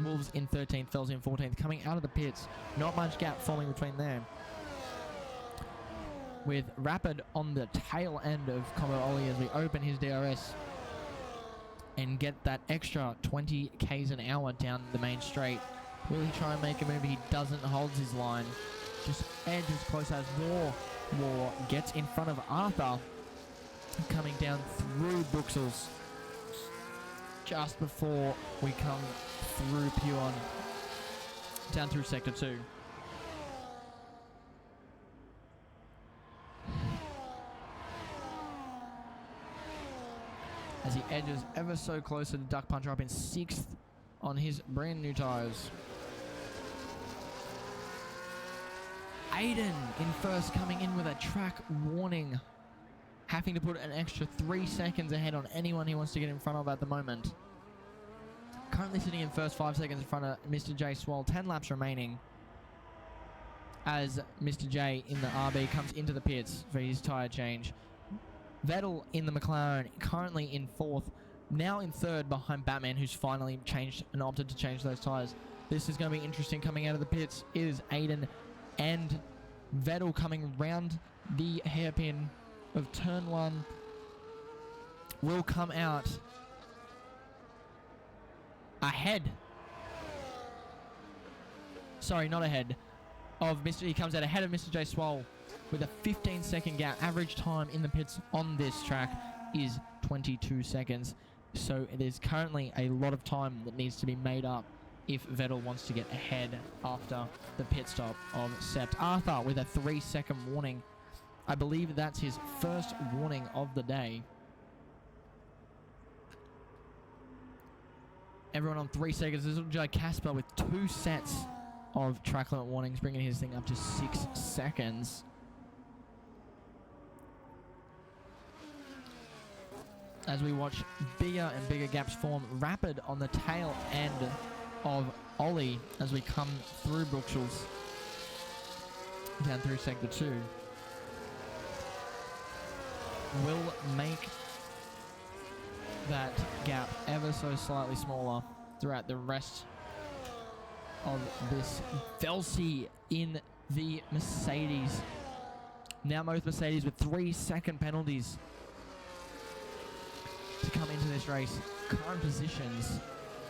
Wolves in 13th, Felsey in 14th, coming out of the pits. Not much gap forming between them. With Rapid on the tail end of Combo Ollie as we open his DRS and get that extra 20 k's an hour down the main straight. Will he try and make a move? He doesn't, holds his line. Just edges close as War gets in front of Arthur, coming down through Buxels just before we come through Puon, down through Sector 2. As he edges ever so closer to Duck Puncher, up in 6th on his brand new tyres. Aiden in 1st, coming in with a track warning, having to put an extra 3 seconds ahead on anyone he wants to get in front of at the moment. Currently sitting in 1st, 5 seconds in front of Mr. J Swole. 10 laps remaining as Mr. J in the RB comes into the pits for his tyre change. Vettel in the McLaren, currently in 4th, now in 3rd behind Batman, who's finally changed and opted to change those tyres. This is going to be interesting. Coming out of the pits is Aiden and Vettel coming round the hairpin of turn 1. Will come out ahead. Sorry, not ahead of Mr. He comes out ahead of Mr. J Swole with a 15-second gap. Average time in the pits on this track is 22 seconds. So there's currently a lot of time that needs to be made up if Vettel wants to get ahead after the pit stop of Sept. Arthur with a 3-second warning. I believe that's his first warning of the day. Everyone on 3 seconds. This is Jai Casper with 2 sets of track limit warnings, bringing his thing up to 6 seconds. As we watch bigger and bigger gaps form, rapid on the tail end of Ollie as we come through Brookshalls down through sector 2. Will make that gap ever so slightly smaller throughout the rest of this. Velsey in the Mercedes. Now both Mercedes with 3-second penalties to come into this race. Current positions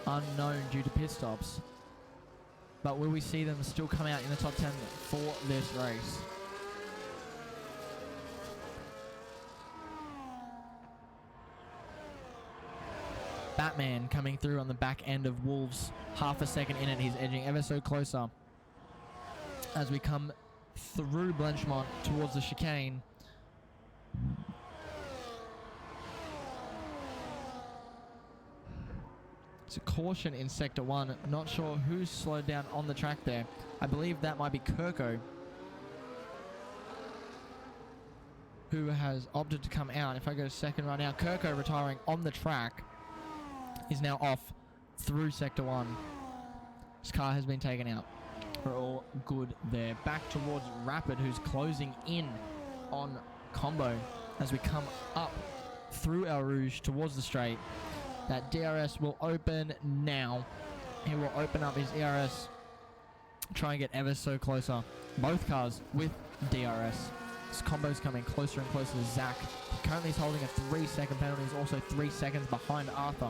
unknown due to pit stops. But will we see them still come out in the top 10 for this race? Batman coming through on the back end of Wolves. Half a second in it. He's edging ever so closer. As we come through Blanchemont towards the chicane. It's a caution in Sector 1. Not sure who's slowed down on the track there. I believe that might be Kirko, who has opted to come out. If I go second right now, Kirko retiring on the track. He's now off through Sector 1. His car has been taken out. We're all good there. Back towards Rapid, who's closing in on Combo as we come up through El Rouge towards the straight. That DRS will open now. He will open up his ERS. Try and get ever so closer. Both cars with DRS. This combo's coming closer and closer to Zach. Currently he's holding a 3-second penalty. He's also 3 seconds behind Arthur.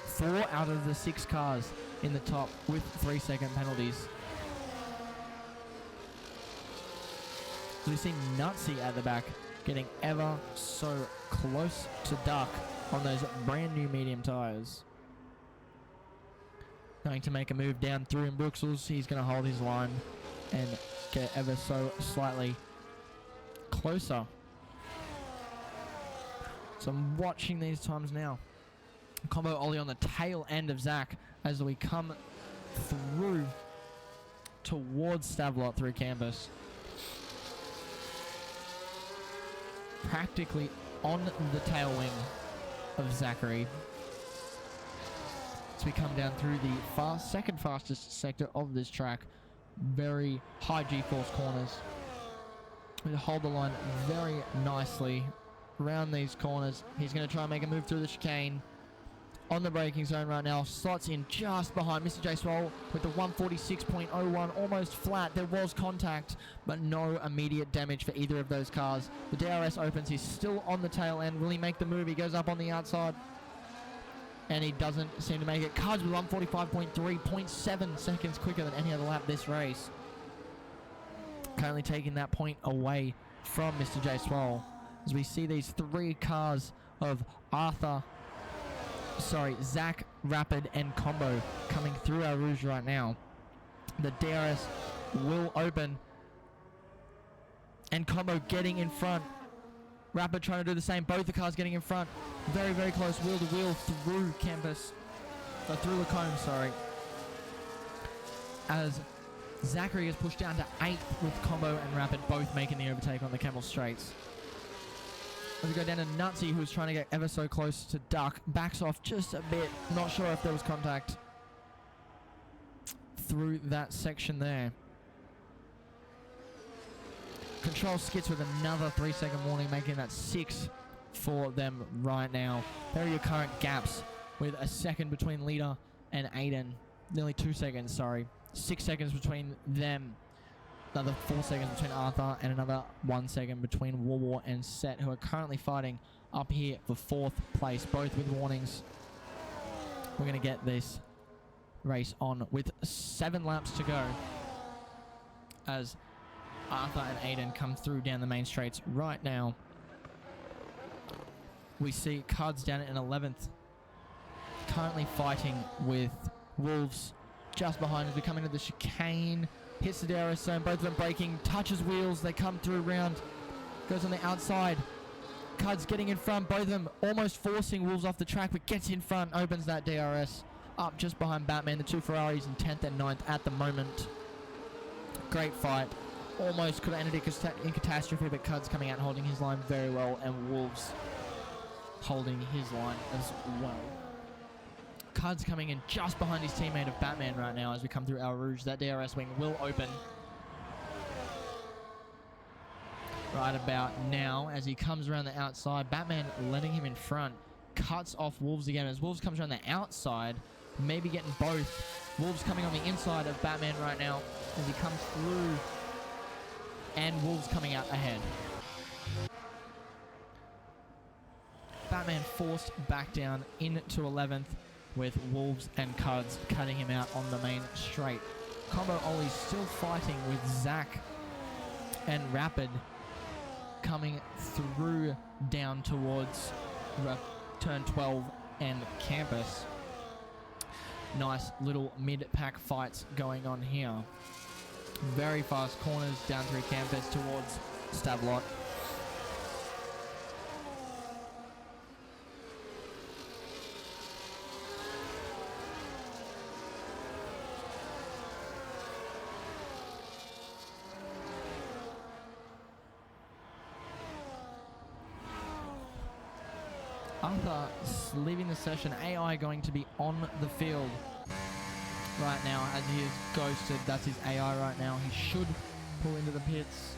4 out of the 6 cars in the top with 3-second penalties. So we see Nutsy at the back getting ever so close to duck on those brand new medium tyres. Going to make a move down through in Brookshalls. He's going to hold his line and get ever so slightly closer. So I'm watching these times now. Combo Ollie on the tail end of Zach as we come through towards Stavlot through campus. Practically on the tail wing of Zachary. As we come down through the second fastest sector of this track. Very high G-force corners. We hold the line very nicely around these corners. He's going to try and make a move through the chicane. On the braking zone right now, slots in just behind Mr. J Swole with the 146.01, almost flat. There was contact, but no immediate damage for either of those cars. The DRS opens, he's still on the tail end. Will he make the move? He goes up on the outside, and he doesn't seem to make it. Cars with 145.3, 0.7 seconds quicker than any other lap this race. Currently taking that point away from Mr. J Swole. As we see these 3 cars of Zach, Rapid, and Combo coming through our Rouge right now. The DRS will open. And Combo getting in front. Rapid trying to do the same. Both the cars getting in front. Very, very close. Wheel to wheel through campus. Through Lacombe, sorry. As Zachary is pushed down to 8th with Combo and Rapid both making the overtake on the Camel Straights. As we go down to Nutsy, who's trying to get ever so close to Duck. Backs off just a bit. Not sure if there was contact through that section there. Control skits with another 3-second warning, making that 6 for them right now. There are your current gaps with a second between Leader and Aiden. Nearly 2 seconds, sorry. 6 seconds between them. Another 4 seconds between Arthur, and another 1 second between War and Set, who are currently fighting up here for 4th place, both with warnings. We're going to get this race on with 7 laps to go, as Arthur and Aiden come through down the main straights right now. We see Cards down in 11th. Currently fighting with Wolves just behind as we come into the chicane. Hits the DRS zone, both of them braking, touches wheels, they come through round. Goes on the outside. Cards getting in front, both of them almost forcing Wolves off the track, but gets in front, opens that DRS. Up just behind Batman, the two Ferraris in 10th and 9th at the moment. Great fight. Almost could have ended it in catastrophe, but Cud's coming out holding his line very well, and Wolves holding his line as well. Cud's coming in just behind his teammate of Batman right now as we come through El Rouge. That DRS wing will open right about now as he comes around the outside. Batman letting him in front. Cuts off Wolves again as Wolves comes around the outside. Maybe getting both. Wolves coming on the inside of Batman right now as he comes through. And Wolves coming out ahead. Batman forced back down into 11th with Wolves and Cuds cutting him out on the main straight. Combo Ollie's still fighting with Zach and Rapid coming through down towards turn 12 and Campus. Nice little mid-pack fights going on here. Very fast corners down through Campus towards Stablot. Arthur leaving the session. AI going to be on the field right now as he is ghosted. That's his AI right now. He should pull into the pits.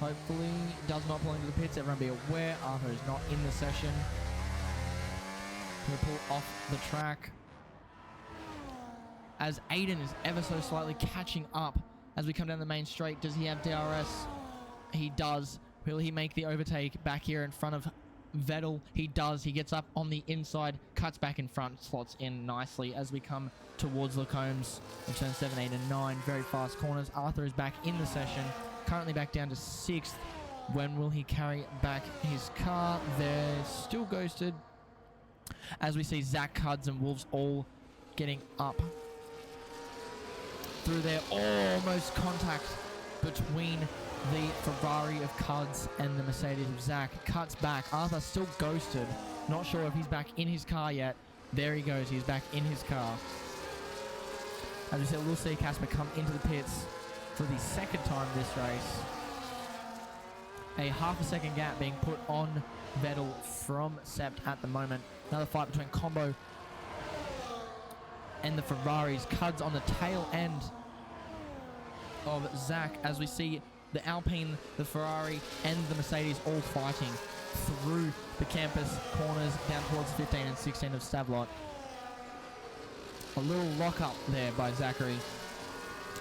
Hopefully does not pull into the pits. Everyone be aware Arthur is not in the session. He'll pull off the track. As Aiden is ever so slightly catching up as we come down the main straight. Does he have DRS? He does. Will he make the overtake back here in front of Vettel? He does. He gets up on the inside, cuts back in front, slots in nicely as we come towards Lacombs in turn 7, 8 and 9. Very fast corners. Arthur is back in the session, currently back down to 6th. When will he carry back his car? They're still ghosted as we see Zach, Cuds and Wolves all getting up through there. Almost contact between the Ferrari of Cuds and the Mercedes of Zach. Cuts back. Arthur still ghosted. Not sure if he's back in his car yet. There he goes. He's back in his car. As we said, we'll see Casper come into the pits for the second time this race. A half a second gap being put on Vettel from Sept at the moment. Another fight between Combo and the Ferraris. Cuds on the tail end of Zach as we see the Alpine, the Ferrari, and the Mercedes all fighting through the campus corners down towards 15 and 16 of Stablot. A little lock up there by Zachary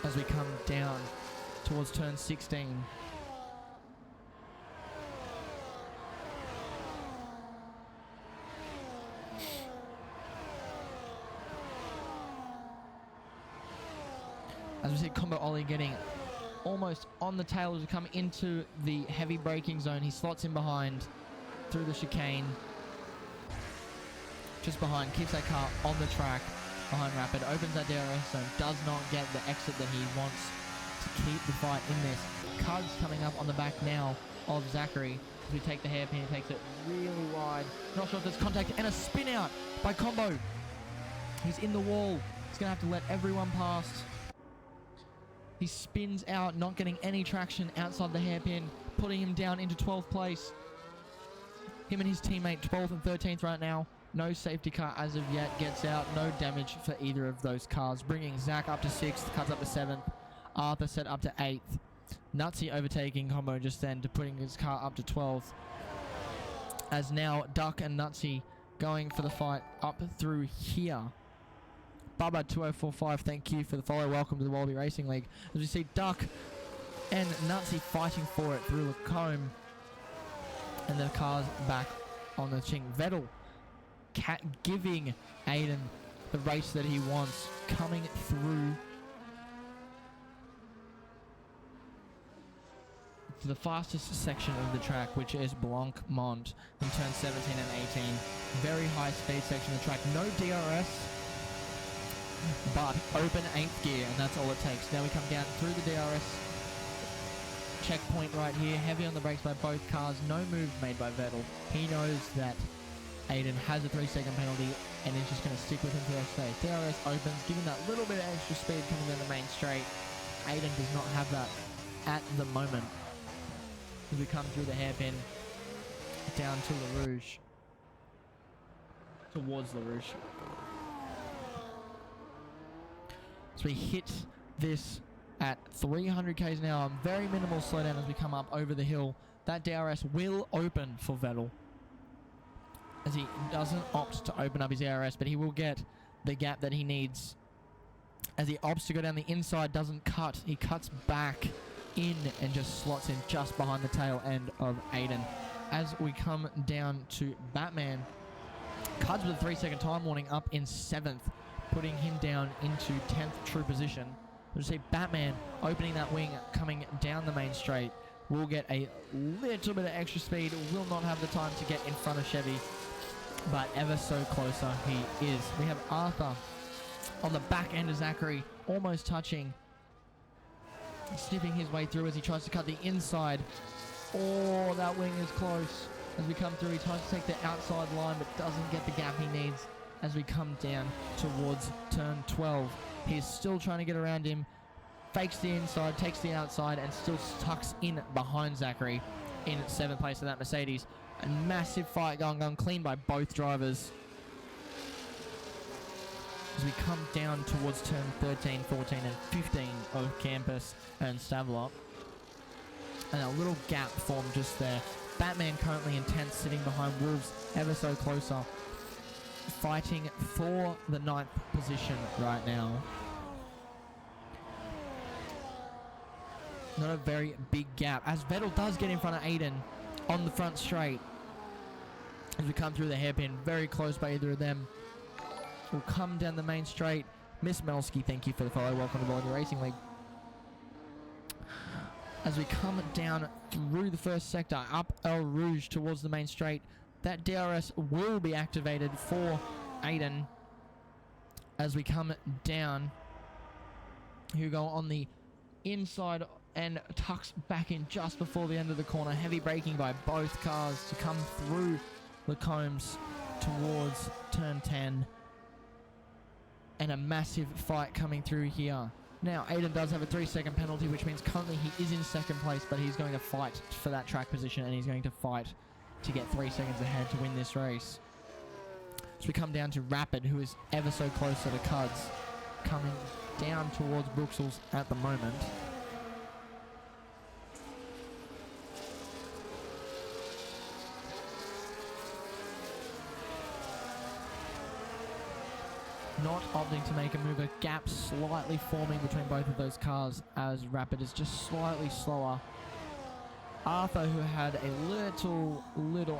as we come down towards turn 16. As we see Combo Ollie getting almost on the tail as we come into the heavy braking zone. He slots in behind through the chicane. Just behind, keeps that car on the track behind Rapid. Opens that DRS zone, does not get the exit that he wants to keep the fight in this. Cud's coming up on the back now of Zachary. As we take the hairpin, he takes it really wide. Not sure if there's contact, and a spin out by Combo. He's in the wall. He's going to have to let everyone past. He spins out, not getting any traction outside the hairpin, putting him down into 12th place. Him and his teammate 12th and 13th right now. No safety car as of yet gets out. No damage for either of those cars. Bringing Zach up to 6th, Cuts up to 7th. Arthur set up to 8th. Nutsy overtaking Combo just then to putting his car up to 12th. As now Duck and Nutsy going for the fight up through here. Bubba 2045, thank you for the follow. Welcome to the Wallaby Racing League. As we see Duck and Nutsy fighting for it through Lacombe. And the car's back on the ching. Vettel giving Aiden the race that he wants. Coming through to the fastest section of the track, which is Blanc-Mont in turns 17 and 18. Very high speed section of the track. No DRS, but open 8th gear, and that's all it takes. Now we come down through the DRS checkpoint right here. Heavy on the brakes by both cars. No move made by Vettel. He knows that Aiden has a 3-second penalty, and he's just going to stick with him for the rest of the day. DRS opens, giving that little bit of extra speed coming down the main straight. Aiden does not have that at the moment. As we come through the hairpin, down to Le Rouge. Towards Le Rouge. So we hit this at 300 k's an hour. Very minimal slowdown as we come up over the hill. That DRS will open for Vettel, as he doesn't opt to open up his DRS, but he will get the gap that he needs. As he opts to go down the inside, doesn't cut. He cuts back in and just slots in just behind the tail end of Aiden. As we come down to Batman, Cuds with a 3-second time warning up in 7th, putting him down into 10th true position. We'll say Batman opening that wing, coming down the main straight, will get a little bit of extra speed, will not have the time to get in front of Chevy, but ever so closer he is. We have Arthur on the back end of Zachary, almost touching, sniffing his way through as he tries to cut the inside. Oh, that wing is close. As we come through, he tries to take the outside line, but doesn't get the gap he needs. As we come down towards turn 12, he's still trying to get around him, fakes the inside, takes the outside, and still tucks in behind Zachary in 7th place of that Mercedes. A massive fight going on, clean by both drivers. As we come down towards turn 13, 14, and 15 of Campus and Stavelot. And a little gap formed just there. Batman currently in 10th, sitting behind Wolves, ever so closer, fighting for the 9th position right now. Not a very big gap, as Vettel does get in front of Aiden on the front straight. As we come through the hairpin, very close by either of them. We'll come down the main straight. Miss Melsky, thank you for the follow. Welcome to Volleyball Racing League. As we come down through the first sector, up El Rouge towards the main straight, that DRS will be activated for Aiden. As we come down, Hugo on the inside and tucks back in just before the end of the corner. Heavy braking by both cars to come through the combs towards turn 10. And a massive fight coming through here. Now, Aiden does have a 3-second penalty, which means currently he is in 2nd place, but he's going to fight for that track position, and he's going to fight to get 3 seconds ahead to win this race. So we come down to Rapid, who is ever so closer to Cuds, coming down towards Bruxelles at the moment. Not opting to make a move, a gap slightly forming between both of those cars as Rapid is just slightly slower. Arthur, who had a little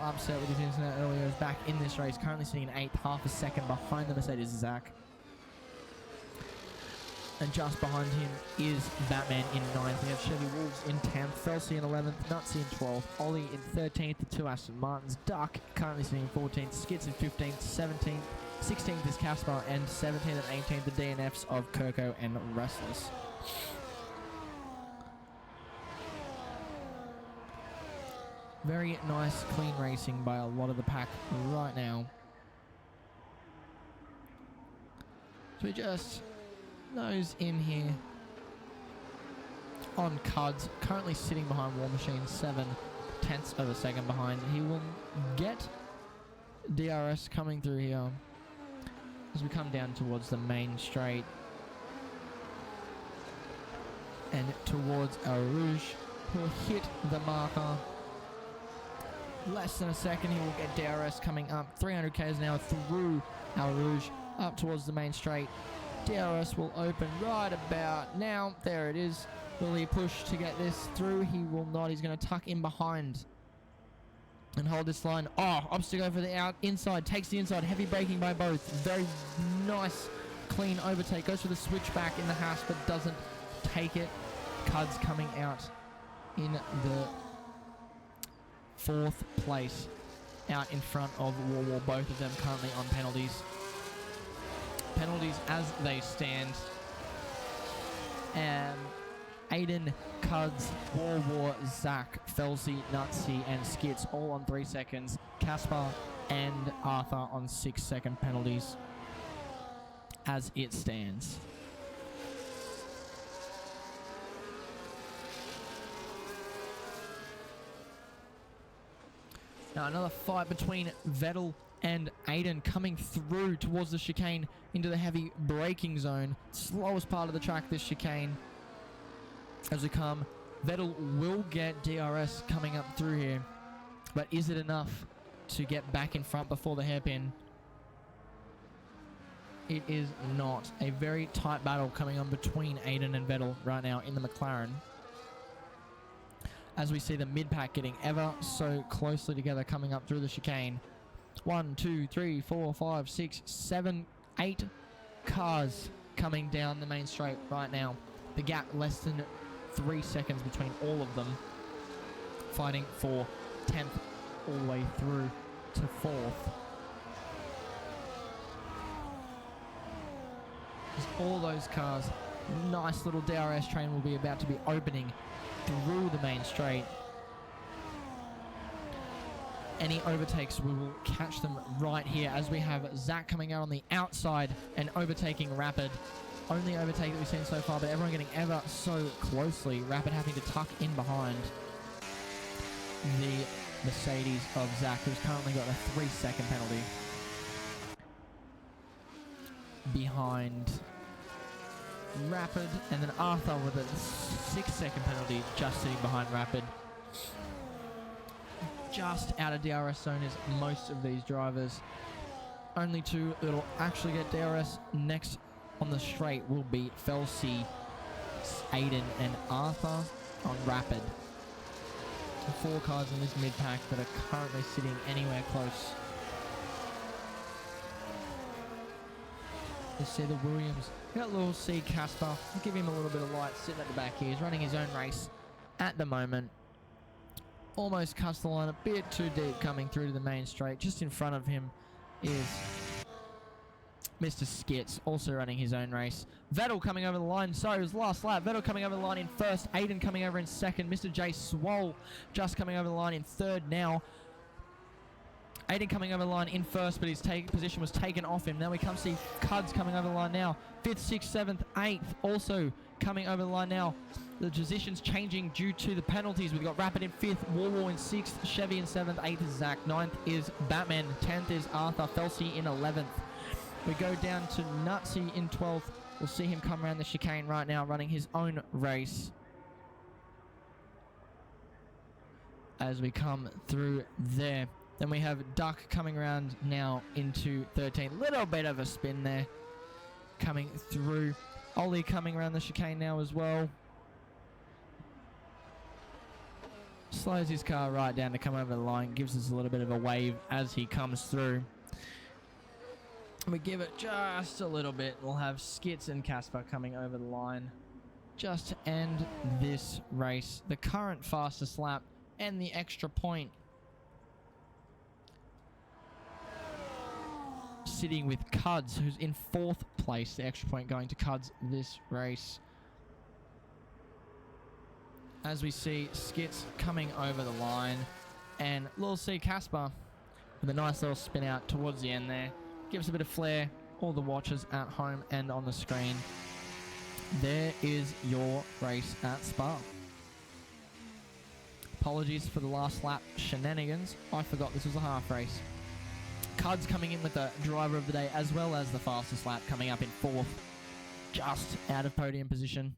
upset with his incident earlier, is back in this race, currently sitting in 8th, half a second behind the Mercedes Zach. And just behind him is Batman in 9th. We have Chevy Wolves in 10th, Felsi in 11th, Nutsy in 12th, Ollie in 13th, the 2 Aston Martins, Duck currently sitting in 14th, Skits in 15th, 17th, 16th is Caspar, and 17th and 18th the DNFs of Kirko and Restless. Very nice, clean racing by a lot of the pack right now. So we just nose in here on Cuds, currently sitting behind War Machine, 7/10 of a second behind. He will get DRS coming through here as we come down towards the main straight and towards El Rouge, who will hit the marker. Less than a second, he will get DRS coming up 300 k's an hour through El Rouge up towards the main straight. DRS will open right about now. There it is. Will he push to get this through? He will not. He's going to tuck in behind and hold this line. Oh, opts to go for the inside. Takes the inside. Heavy braking by both. Very nice, clean overtake. Goes for the switchback in the hash, but doesn't take it. Cuds coming out in the 4th place, out in front of War. Both of them currently on penalties. Penalties as they stand. Aiden, Cuds, War, Zach, Felsi, Nutsy, and Skits all on 3 seconds. Caspar and Arthur on 6-second penalties as it stands. Now another fight between Vettel and Aiden coming through towards the chicane into the heavy braking zone. Slowest part of the track, this chicane. As we come, Vettel will get DRS coming up through here. But is it enough to get back in front before the hairpin? It is not. A very tight battle coming on between Aiden and Vettel right now in the McLaren. As we see the mid-pack getting ever so closely together coming up through the chicane. 1, 2, 3, 4, 5, 6, 7, 8 cars coming down the main straight right now. The gap less than 3 seconds between all of them. Fighting for 10th all the way through to 4th. Just all those cars. Nice little DRS train will be about to be opening through the main straight. Any overtakes, we will catch them right here as we have Zach coming out on the outside and overtaking Rapid. Only overtake that we've seen so far, but everyone getting ever so closely. Rapid having to tuck in behind the Mercedes of Zach, who's currently got a 3-second penalty. Behind Rapid, and then Arthur with a 6-second penalty just sitting behind Rapid. Just out of DRS zone is most of these drivers. Only two that will actually get DRS next on the straight will be Felsi, Aiden, and Arthur on Rapid. The 4 cars in this mid-pack that are currently sitting anywhere close. You see the Williams. We got little C Casper. I'll give him a little bit of light sitting at the back here. He's running his own race at the moment. Almost cuts the line a bit too deep coming through to the main straight. Just in front of him is Mr. Skits, also running his own race. Vettel coming over the line. So it was last lap. Vettel coming over the line in first. Aiden coming over in second. Mr. J Swole just coming over the line in third now. Aiden coming over the line in first, but his position was taken off him. Now we come see Cuds coming over the line now. 5th, 6th, 7th, 8th also coming over the line now. The positions changing due to the penalties. We've got Rapid in 5th, War in 6th, Chevy in 7th, 8th is Zach, 9th is Batman, 10th is Arthur, Felsi in 11th. We go down to Nutsy in 12th. We'll see him come around the chicane right now, running his own race. As we come through there. Then we have Duck coming around now into 13th. Little bit of a spin there coming through. Ollie coming around the chicane now as well. Slows his car right down to come over the line. Gives us a little bit of a wave as he comes through. We give it just a little bit. We'll have Skits and Casper coming over the line just to end this race. The current fastest lap and the extra point. Sitting with Cuds, who's in 4th place. The extra point going to Cuds this race. As we see Skits coming over the line. And little C Casper with a nice little spin out towards the end there. Gives a bit of flair. All the watchers at home and on the screen. There is your race at Spa. Apologies for the last lap shenanigans. I forgot this was a half race. Cuds coming in with the driver of the day as well as the fastest lap coming up in 4th. Just out of podium position.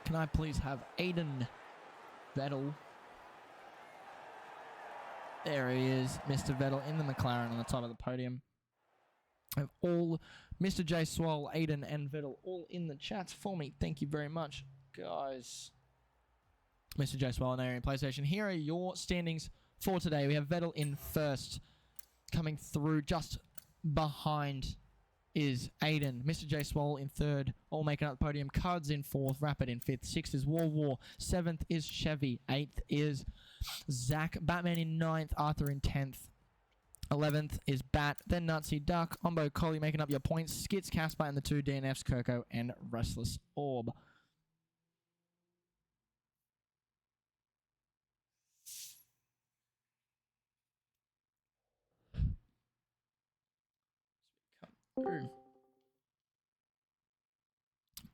Can I please have Aiden Vettel. There he is, Mr. Vettel in the McLaren on the top of the podium. Of all Mr. J Swole, Aiden, and Vettel all in the chats for me. Thank you very much, guys. Mr. J Swole and Aaron PlayStation. Here are your standings for today. We have Vettel in first, coming through just behind is Aiden, Mr. J Swole in third, all making up the podium. Cards in fourth, Rapid in fifth, sixth is War, seventh is Chevy, eighth is Zach, Batman in ninth, Arthur in 10th, 11th is Bat, then Nazi Duck, Ombo Collie making up your points, Skits, Casper, and the two DNFs, Kirko and Restless Orb. Through.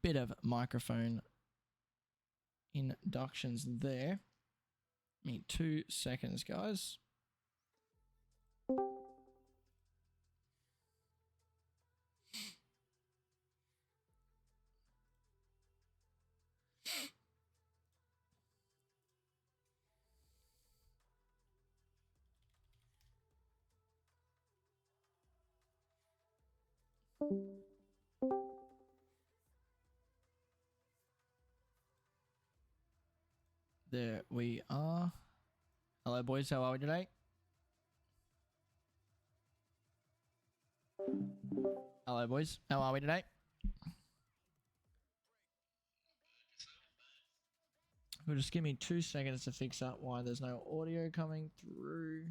Bit of microphone inductions there. Give me 2 seconds, guys. There we are. Hello, boys. How are we today? Hello, boys. How are we today? Well, just give me 2 seconds to fix up why there's no audio coming through.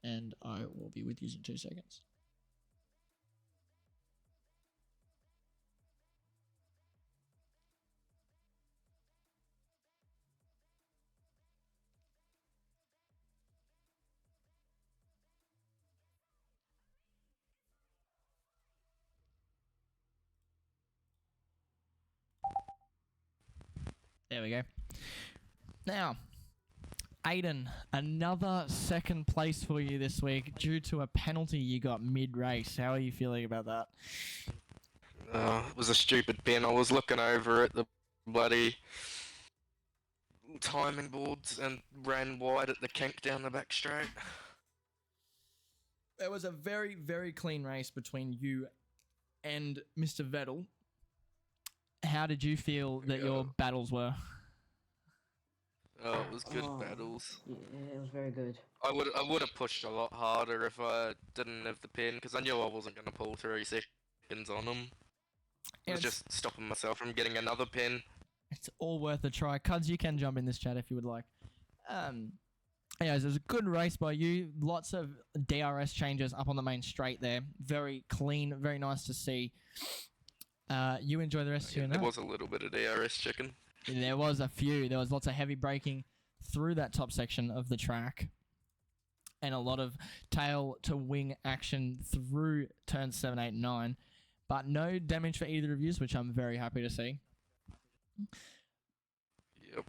And I will be with you in 2 seconds. There we go. Now, Aiden, another second place for you this week due to a penalty you got mid-race. How are you feeling about that? It was a stupid pin. I was looking over at the bloody timing boards and ran wide at the kink down the back straight. It was a very, very clean race between you and Mr. Vettel. How did you feel that your battles were? Oh, it was good battles. Yeah, it was very good. I would have pushed a lot harder if I didn't have the pin, because I knew I wasn't going to pull 3 seconds on them. I was just stopping myself from getting another pin. It's all worth a try. Cuds, you can jump in this chat if you would like. Anyways, it was a good race by you. Lots of DRS changes up on the main straight there. Very clean, very nice to see. You enjoy the rest of your night. There was a little bit of DRS chicken. There was a few. There was lots of heavy braking through that top section of the track. And a lot of tail to wing action through turns 7, 8, 9. But no damage for either of you, which I'm very happy to see. Yep.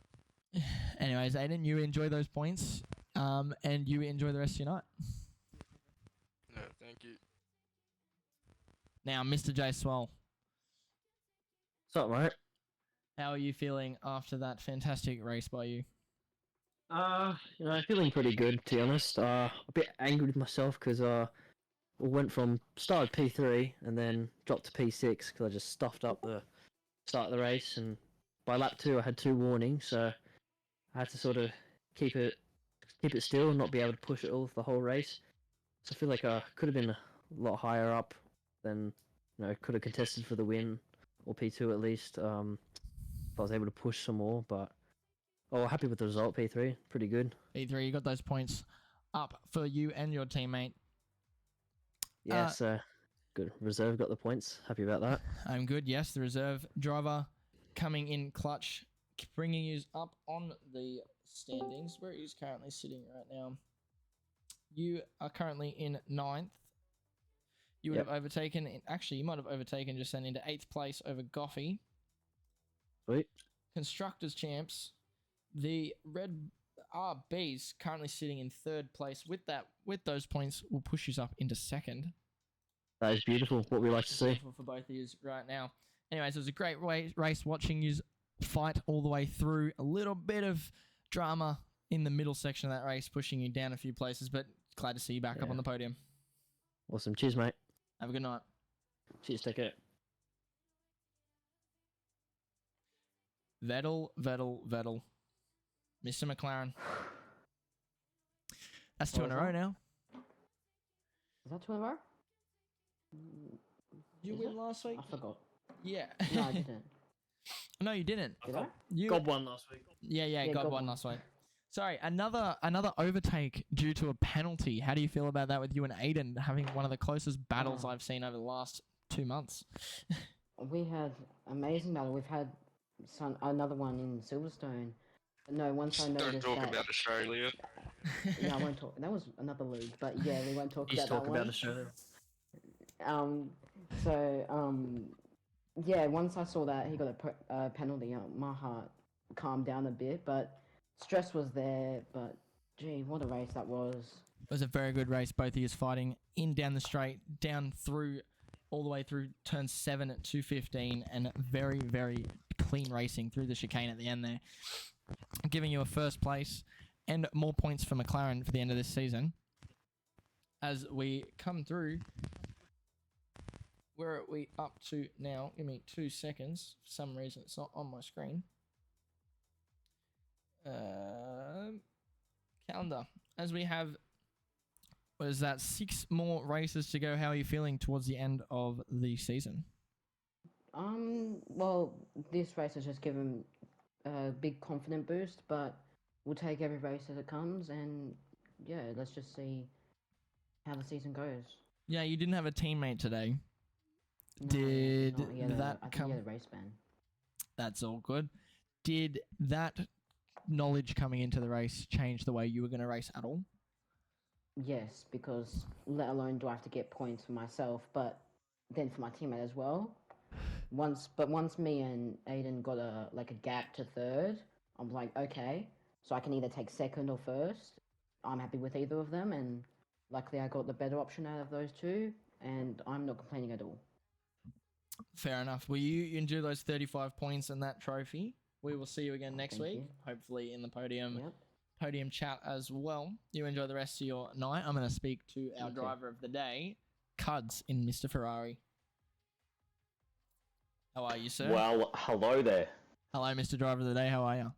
Anyways, Aiden, you enjoy those points. And you enjoy the rest of your night. No, thank you. Now, Mr. J Swell. What's up, mate? How are you feeling after that fantastic race by you? Feeling pretty good, to be honest. A bit angry with myself because we went from started P3 and then dropped to P6 because I just stuffed up the start of the race, and by lap 2 I had 2 warnings, so I had to sort of keep it still and not be able to push it all the whole race. So I feel like I could have been a lot higher up than, could have contested for the win, or P2 at least. If I was able to push some more, but happy with the result. P3, pretty good. P3, you got those points up for you and your teammate. Yeah, so good. Reserve got the points. Happy about that. I'm good. Yes, the reserve driver coming in clutch, bringing you up on the standings. Where he is currently sitting right now. You are currently in 9th. You would have overtaken. Actually, you might have overtaken just then into 8th place over Goffey. Sweet. Constructors champs. The Red RBs currently sitting in 3rd place. With those points, will push you up into 2nd. That is beautiful. What we like to see. Beautiful for both of you right now. Anyways, it was a great race watching you fight all the way through. A little bit of drama in the middle section of that race, pushing you down a few places, but glad to see you back up Yeah. on the podium. Awesome. Cheers, mate. Have a good night. Cheers. Take care. Vettel. Mr. McLaren. That's two What in a was row that? now. Is that 2 in a row? You Is win it? last week? I forgot. Yeah. No, I didn't. No, you didn't. Did I? You God won last week. Yeah, Yeah, got got one one. last week. Sorry, another overtake due to a penalty. How do you feel about that with you and Aiden having one of the closest battles Oh. I've seen over the last 2 months? We had amazing battle. We've had another one in Silverstone. But no, once I Don't noticed talk that. about Australia. Yeah, I won't talk. That was another league, but yeah, we won't talk He's about that talking about one. Australia. Yeah, once I saw that he got a penalty, my heart calmed down a bit, but stress was there. But gee, what a race that was! It was a very good race. Both of you fighting in down the straight, down through, all the way through turn 7 at 2:15, and very, very clean racing through the chicane at the end there, giving you a first place and more points for McLaren for the end of this season. As we come through, where are we up to now? Give me 2 seconds. For some reason, it's not on my screen. Calendar. As we have, what is that, 6 more races to go. How are you feeling towards the end of the season? Well, this race has just given a big confident boost, but we'll take every race as it comes, and yeah, let's just see how the season goes. Yeah, you didn't have a teammate today. No, Did not yet, that I think come? he had a race ban. That's all good. Did that knowledge coming into the race change the way you were going to race at all? Yes, because let alone do I have to get points for myself, but then for my teammate as well. Once me and Aiden got a gap to third, I'm like, okay, so I can either take second or first. I'm happy with either of them, and luckily I got the better option out of those two, and I'm not complaining at all. Fair enough. Will you enjoy those 35 points and that trophy? We will see you again next Thank week, you. hopefully in the podium Yep. podium chat as well. You enjoy the rest of your night. I'm going to speak to our You too. driver of the day, Cuds in Mr. Ferrari. How are you, sir? Well, hello there. Hello, Mr. Driver of the Day. How are you?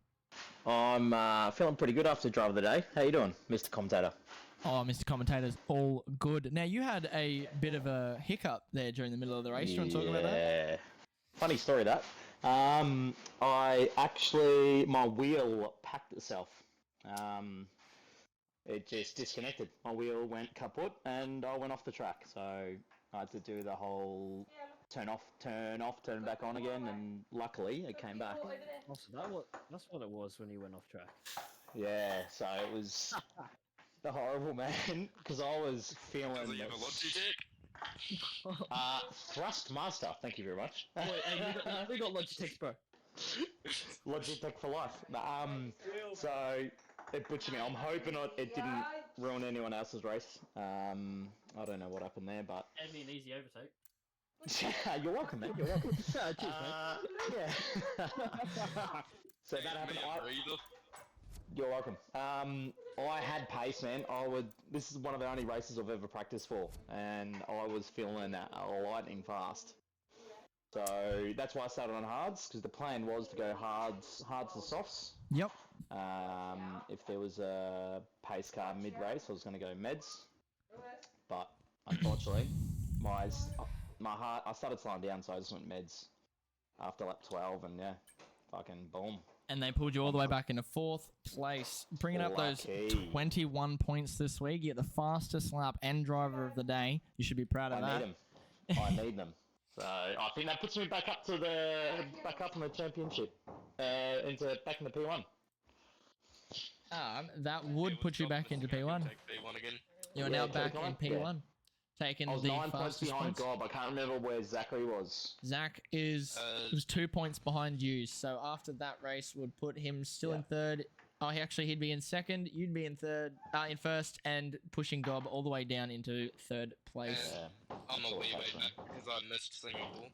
I'm feeling pretty good after drive of the day. How you doing, Mr. Commentator? Oh, Mr. Commentator's all good. Now, you had a bit of a hiccup there during the middle of the race. Do you want to talk about that? Yeah. Funny story that. I actually, my wheel packed itself. It just disconnected. My wheel went kaput and I went off the track. So I had to do the whole turn off, turn back on again, and luckily it came back. Also, that's what it was when you went off track. Yeah, so it was horrible, man, because I was feeling Does he have a Logitech? Thrustmaster. Thank you very much. Wait, hey, we got Logitech, bro. Logitech for life. So it butchered me. I'm hoping it didn't ruin anyone else's race. I don't know what happened there, but Gave me an easy overtake. you're welcome, man. You're welcome. Cheers, mate. Yeah. So that happened. You're welcome. I had pace, man. This is one of the only races I've ever practiced for, and I was feeling lightning fast. So that's why I started on hards, because the plan was to go hards to softs. Yep. If there was a pace car mid-race, I was going to go meds. But unfortunately, my heart, I started slowing down, so I just went meds after lap 12, and yeah, fucking boom. And they pulled you all the way back into 4th place, bringing up those Lucky. 21 points this week. You get the fastest lap and driver of the day. You should be proud of I that. need them. I need them. So I think that puts me back up in the championship, back in the P1. That would put you back into P1. Take P1 again. You are Yeah, now take back P1, in P1. Taking I was the 9 points fastest behind points. Gob. I can't remember where Zachary was. Zach was 2 points behind you. So after that race would put him still in 3rd. Oh, he'd be in 2nd. You'd be in 3rd, in 1st, and pushing Gob all the way down into 3rd place. Yeah. I'm a wee way back because I missed Singapore.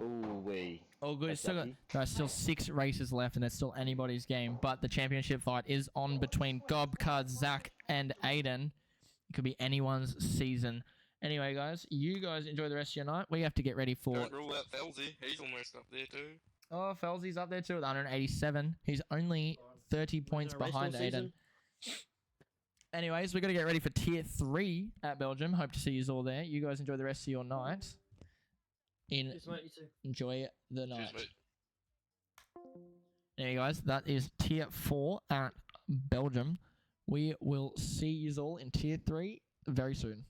Ooh wee. Oh, good. That's Still got, lucky. there's still 6 races left, and it's still anybody's game. But the championship fight is on between Gobcard, Zach, and Aiden. It could be anyone's season. Anyway, guys, you guys enjoy the rest of your night. We have to get ready for... Don't rule out Felzy. He's almost up there too. Oh, Felzy's up there too with 187. He's only 30 points behind Aiden. Anyways, we're going to get ready for Tier 3 at Belgium. Hope to see you all there. You guys enjoy the rest of your night. Enjoy the night. Cheers, mate. There you guys. That is Tier 4 at Belgium. We will see you all in Tier 3 very soon.